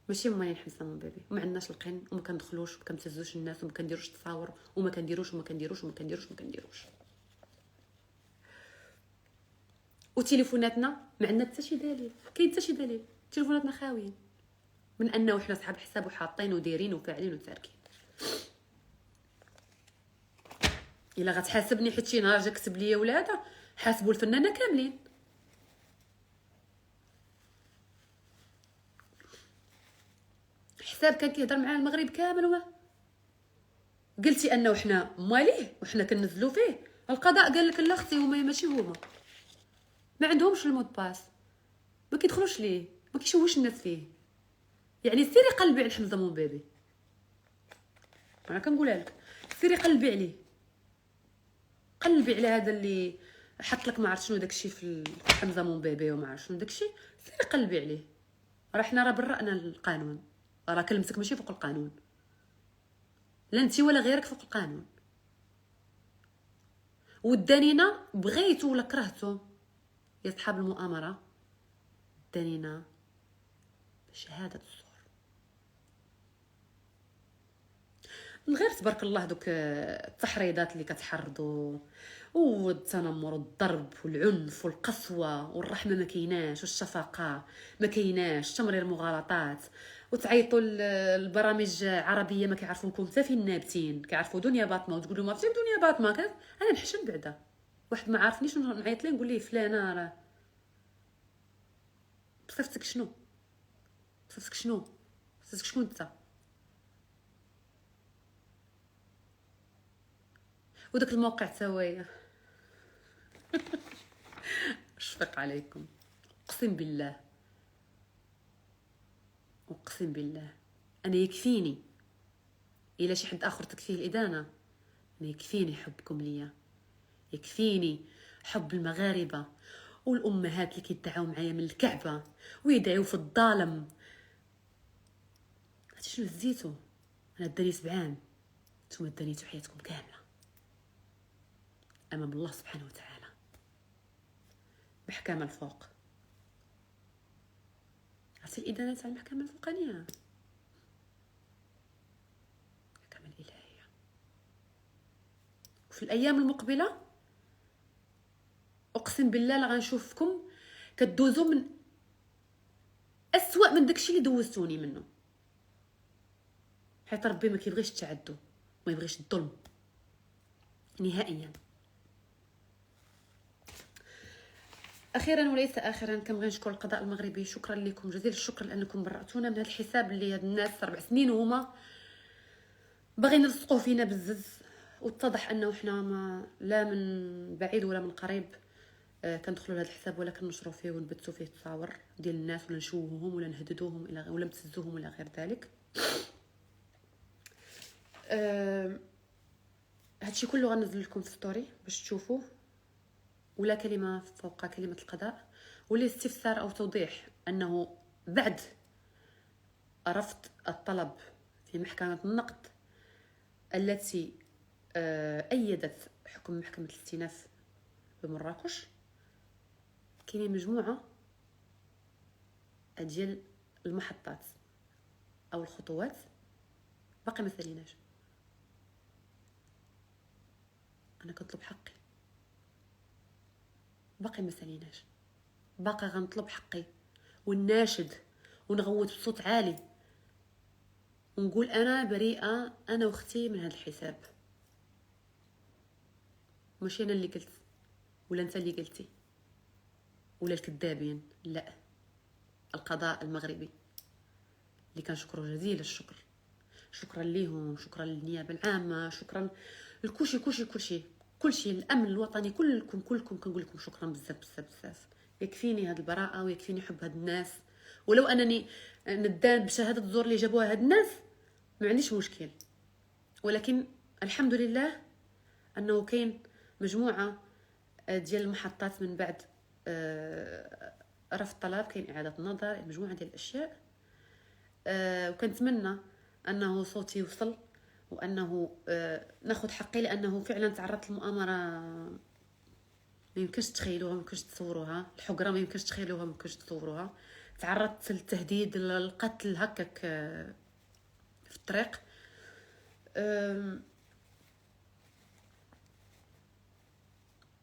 A: ماشي هما اللي نحبسنا من بيبي، وما عندناش القن، وما كندخلوش وما كنتهزوش الناس وما كنديروش تصاور وما كنديروش وما كنديروش وما كنديروش وما كنديروش. وتليفوناتنا ما عندنا حتى شي دليل، كاين حتى شي دليل، تليفوناتنا خاويين من انه حنا صحاب حساب وحاطين ودايرين وفاعلين وتاركين. الا غتحاسبني حيت شي نهار جا كتب ليا ولاده، حاسبوا الفنانه كاملين. حساب كان كيهضر مع المغرب كامل وما قلتي انه حنا ماليه وحنا كننزلوا فيه، القضاء قال لك لا اختي هما ماشي هما، ما عندهمش المود باس، ما كيدخلوش ليه، ما كيشوهش الناس فيه. يعني سيري قلبي على حمزه مون بيبي، انا كنقولها لك، سيري قلبي عليه، قلبي على هذا اللي حط لك ما عرفت شنو داكشي في حمزه مون بيبي وما عرفت شنو داكشي، سيري قلبي عليه. راه حنا راه برأنا القانون، راه كلمتك ماشي فوق القانون، لا انت ولا غيرك فوق القانون. والدانينا بغيتو ولا كرهتو يا صحاب المؤامره، الدانينا بشهاده الزور. من غير تبارك الله دوك التحريضات اللي كتحرضوا والتنمر والضرب والعنف والقسوه والرحمه ما كايناش والشفقه ما كايناش، تمرير مغالطات، وتعيطوا البرامج عربيه ما كيعرفوكم حتى فين نابتين، كيعرفوا دنيا باطمه وتقولوا ما فين دنيا باطمه. انا نحشم بعدا واحد ما عارفنيش نعيط ليه نقول ليه فلانه راه بصفتك شنو، بصفتك شنو، بصفتك شكون انت. وداك الموقع تاويا اشفق عليكم، اقسم بالله اقسم بالله انا يكفيني الا شي حد اخر تكفيه الادانه، انا يكفيني حبكم ليا، يكفيني حب المغاربه والامهات اللي كيدعوا معايا من الكعبه ويدعيو في الظالم. عرفتي شنو هزيتو؟ انا داني 7 عام، نتوما دانيتو حياتكم كامله امام الله سبحانه وتعالى محكمه الفوق. عرفتي الادانه تاع المحكمه الفوقانيه، المحكمه الالهيه. وفي الايام المقبله اقسم بالله لا غنشوفكم كدوزو من اسوأ من داكشي اللي دوزتوني منه، حيت ربي ما كيبغيش التعدو، ما يبغيش الظلم نهائيا. اخيرا وليس اخرا كنبغي نشكر القضاء المغربي، شكرا لكم جزيل الشكر لانكم برأتونا من هذا الحساب اللي هاد الناس 4 سنين وهما باغيين يلصقوا فينا بالزز، واتضح انه حنا ما لا من بعيد ولا من قريب كندخلوا لهذا الحساب ولا كنشروا فيه ونبثوا فيه تصاور ديال الناس ولا نشوهوهم ولا نهددوهم ولا نبتزوهم ولا غير ذلك. هادشي كله غنزل لكم في ستوري باش تشوفوه، ولا كلمه فوق كلمه القضاء، ولا استفسار او توضيح انه بعد رفض الطلب في محكمه النقد التي ايدت حكم محكمه الاستئناف بمراكش، كاينين مجموعه ديال المحطات او الخطوات باقي ما ساليناش. انا كنطلب حقي، باقي ما ساليناش، باقي غنطلب حقي ونناشد ونغوت بصوت عالي ونقول انا بريئه انا واختي من هذا الحساب. ماشي انا اللي قلت ولا انت اللي قلتي ولا الكذابين، لا، القضاء المغربي اللي كنشكروا جزيل الشكر. شكرا ليهم، شكرا للنيابه العامه، شكرا كلشي الامن الوطني، كلكم كنقول لكم شكرا بزاف بزاف بزاف. يكفيني هاد البراءه ويكفيني حب هاد الناس، ولو انني ندان بشهاده الزور اللي جابوها هاد الناس ما عنديش مشكل، ولكن الحمد لله انه كاين مجموعه ديال المحطات من بعد رفض طلب، كاين اعاده نظر، مجموعه ديال الاشياء. وكنتمنى انه صوتي يوصل وانه ناخذ حقي، لانه فعلا تعرضت لمؤامره ما يمكنش تخيلوها، ما يمكنش تصوروها، الحقره ما يمكنش تخيلوها، ما يمكنش تصوروها. تعرضت للتهديد للقتل هكاك في الطريق.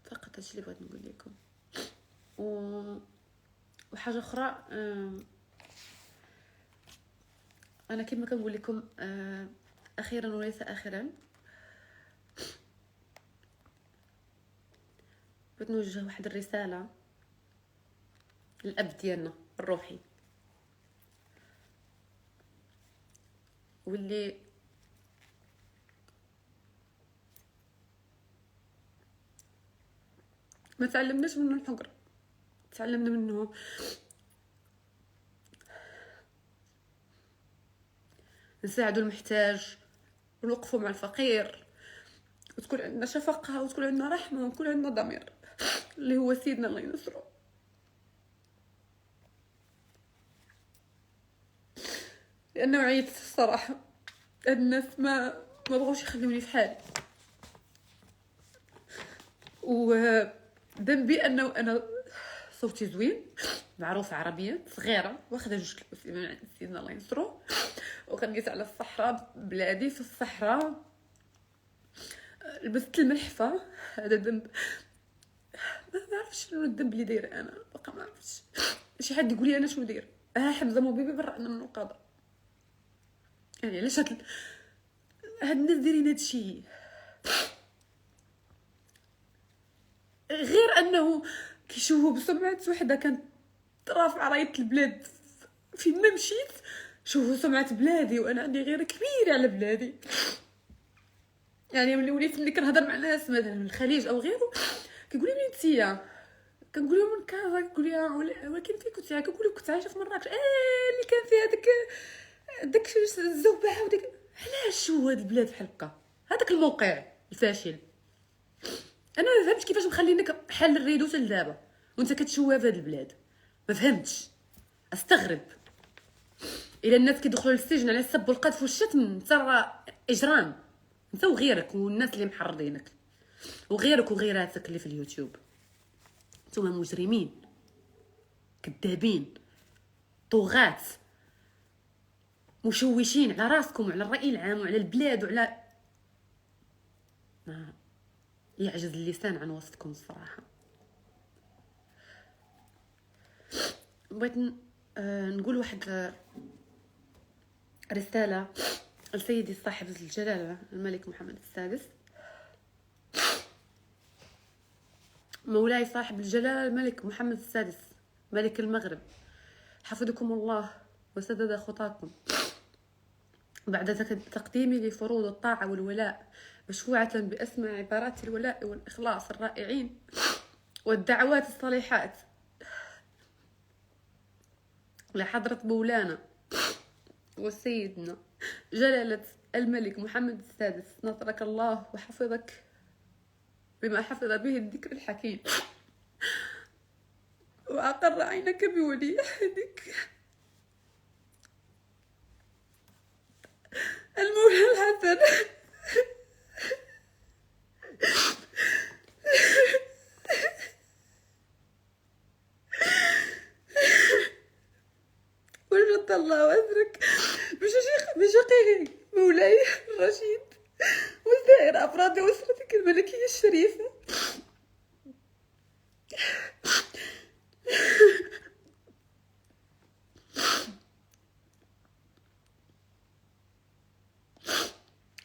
A: فقط هادشي اللي بغيت نقول لكم. وحاجه اخرى، انا كما كنقول لكم اخيرا وليس اخرا بغيت نوجه واحد الرساله للاب ديالنا الروحي، واللي ما تعلمناش منه الحقر، تعلمنا منه نساعدوا المحتاج ونوقفوا مع الفقير، وتكون عندنا شفقة وتكون عندنا رحمة وتكون عندنا ضمير، اللي هو سيدنا الله ينصره. لأنه عيت الصراحة، هاد الناس ما بغوش يخلوني في حالي، وذنبي أنه أنا صوتي زوين، معروفة عربية صغيرة، واخدة 2 كلوس من عند سيدنا الله ينصره، وغنيت على الصحراء بلادي في الصحراء، لبست الملحفة. هذا ذنب ما عرفتش شنو الذنب اللي دايره، انا باقا ما عرفتش. شي حد يقول لي انا شنو داير؟ حمزه موبيبي برأنا من القضاء. يعني علاش هاد الناس دايرين هادشي؟ غير انه كيشوهوا بسمعه وحده كانت رافعه رايه البلاد فين ما مشيت، شوفوا سمعه بلادي وانا عندي غيره كبيره على بلادي. يعني ملي وليت ملي كنهضر مع ناس مثلا من الخليج او غيره كيقول لي انتيا، كنقول لهم من كازا، كيقول لي ولكن فين كنت؟ كنقول لهم كنت عايشه في مراكش. اللي كان فيها داك الزوبعه وداك. علاش شو هاد البلاد بحال هكا؟ هذاك الموقع الفاشل. انا ما فهمتش كيفاش مخلينك حل الريدوس لدابا وانت كتشوه في هاد البلاد، ما فهمتش، استغرب. الى الناس كيدخلوا للسجن على السب والقذف والشتم، انت راه اجرام، انت وغيرك والناس اللي محرضينك وغيرك وغيراتك اللي في اليوتيوب، نتوما مجرمين كذابين طغاة مشوشين على راسكم وعلى الرأي العام وعلى البلاد وعلى ما يعجز اللسان عن وصفكم الصراحة. بغيت نقول واحد رسالة لسيدي صاحب الجلالة الملك محمد السادس، مولاي صاحب الجلالة الملك محمد السادس ملك المغرب، حفظكم الله وسدد خطاكم. بعد تقديمي لفروض الطاعة والولاء مشفوعة بأسمى عبارات الولاء والإخلاص الرائعين والدعوات الصالحات لحضرة مولانا وسيدنا جلالة الملك محمد السادس، نصرك الله وحفظك بما حفظ به الذكر الحكيم، وأقر عينك بولي أحدك المولى الحسن وجد الله وأسرك بشقيه مولاي الرشيد وسائر أفراد أسرتك الملكية الشريفة.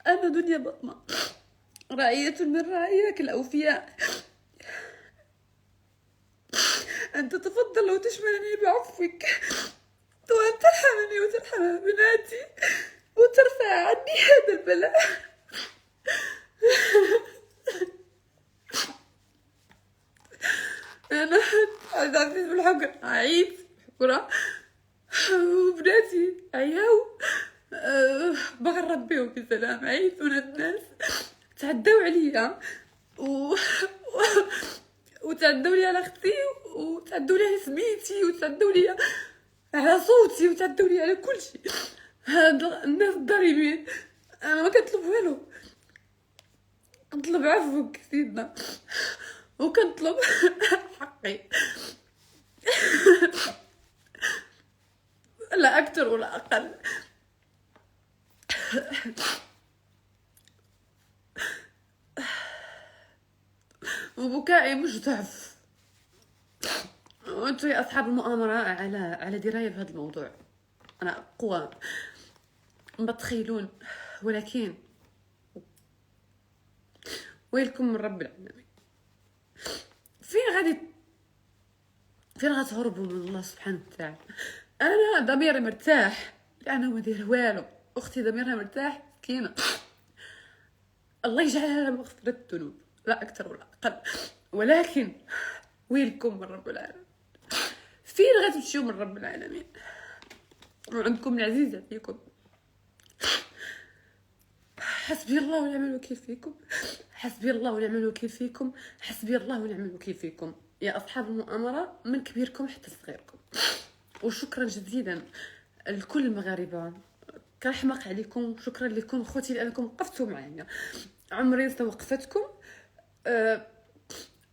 A: أنا دنيا بطمة رعية من رعاياك الأوفياء، أن تتفضل وتشملني بعفوك، وأن ترحمني وترحم بناتي وترفع عني هذا البلاء. أنا عزيز بالحقر عيد حقرة وبناتي عياو باغي نربيهم بسلام. عيد ولاد الناس تعداو عليا وتعداو لي على اختي وتعداو لي على سميتي وتعداو لي على صوتي وتعداو لي على كل شيء. هاد الناس الظالمين انا ما كنطلب والو، كنطلب عفوك سيدنا وكنطلب حقي. لا اكثر ولا اقل. وبكائي مش ضعف، وانتم يا اصحاب المؤامره على درايه بهذا الموضوع. انا قوة ما تخيلون، ولكن ويلكم من رب العالمين. فين غتهربوا من الله سبحانه وتعالى؟ انا ضميري مرتاح لانه ما داير والو، اختي ضميرها مرتاح مسكينه، الله يجعلها لها مغفرة الذنوب لا اكثر ولا اقل. ولكن ويلكم من رب العالمين. فين غتمشيو من رب العالمين وعندكم العزيزة فيكم؟ حسبي الله ونعم الوكيل فيكم، حسبي الله ونعم الوكيل فيكم، حسبي الله ونعم الوكيل فيكم يا أصحاب المؤامرة، من كبيركم حتى صغيركم. وشكرا جزيلا لكل المغاربة، كنحماق عليكم. شكرا لكم خوتي لأنكم وقفتوا معايا، عمري نسى وقفتكم.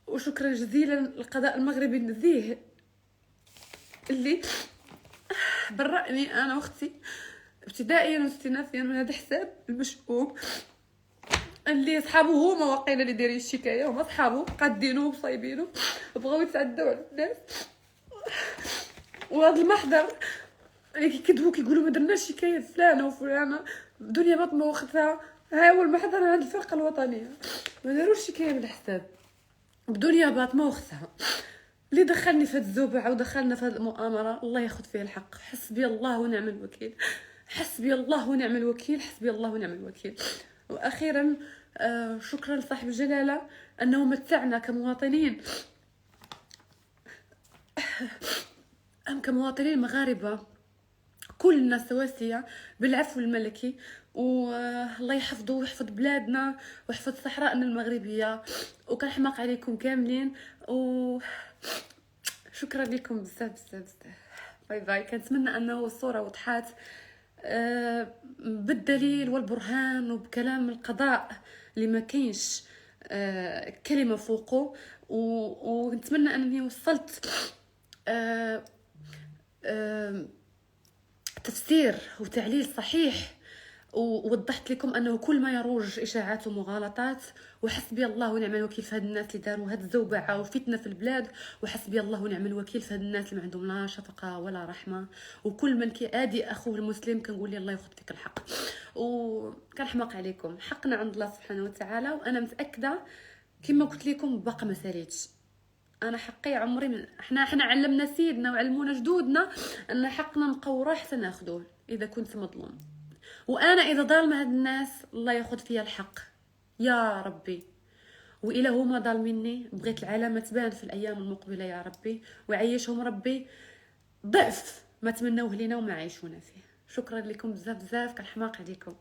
A: وشكرا جزيلا للقضاء المغربي النزيه اللي برأني أنا وأختي ابتدائيا واستئنافيا من هذا الحساب المشؤوم، اللي صحابو هما واقيلا اللي دايرين الشكايه، هما صحابو قادينو وصايبينو بغاو يتعداو على الناس. وهذا المحضر اللي كيكذبوا كيقولوا ما درناش شكايه فلانه وفلانه، الدنيا باطمه واختها، ها هو المحضر عند الفرقه الوطنيه، ما داروش شكايه بالحساب، بدنيا باطمه واختها. اللي دخلني في هذه الزوبعه ودخلنا في هذه المؤامره الله ياخذ فيه الحق. حسبي الله ونعم الوكيل، حسبي الله ونعم الوكيل، حسبي الله ونعم الوكيل. واخيرا شكرا لصاحب الجلاله انه متعنا كمواطنين كمواطنين مغاربه كلنا سواسيه بالعفو الملكي. والله يحفظه ويحفظ بلادنا ويحفظ صحراءنا المغربيه، وكنحماق عليكم كاملين. شكرا لكم بزاف بزاف بزاف. باي باي. كنتمنى انه الصوره وضحات بالدليل والبرهان وبكلام القضاء اللي ما كاينش كلمه فوقه، ونتمنى انني وصلت تفسير وتعليل صحيح، ووضحت لكم انه كل ما يروج اشاعات ومغالطات. وحسبي الله ونعم الوكيل في هاد الناس اللي داروا هاد الزوبعه وفتنه في البلاد، وحسبي الله ونعم الوكيل في هاد الناس اللي ما عندهم لا شفقه ولا رحمه. وكل من كيادي اخوه المسلم كنقول لي الله ياخذ فيك الحق. وكنحماق عليكم، حقنا عند الله سبحانه وتعالى. وانا متاكده كما قلت لكم باقا ما ساليتش، انا حقي عمري من احنا علمنا سيدنا وعلمونا جدودنا ان حقنا مقوره حتى ناخذوه اذا كنت مظلوم. وانا اذا ظالمه هاد الناس الله ياخذ فيا الحق يا ربي. والى هما ظالميني بغيت العلامه تبان في الايام المقبله يا ربي، ويعيشهم ربي ضعف ما تمنوه لينا وما عايشونا فيه. شكرا لكم بزاف بزاف، كنحماق عليكم.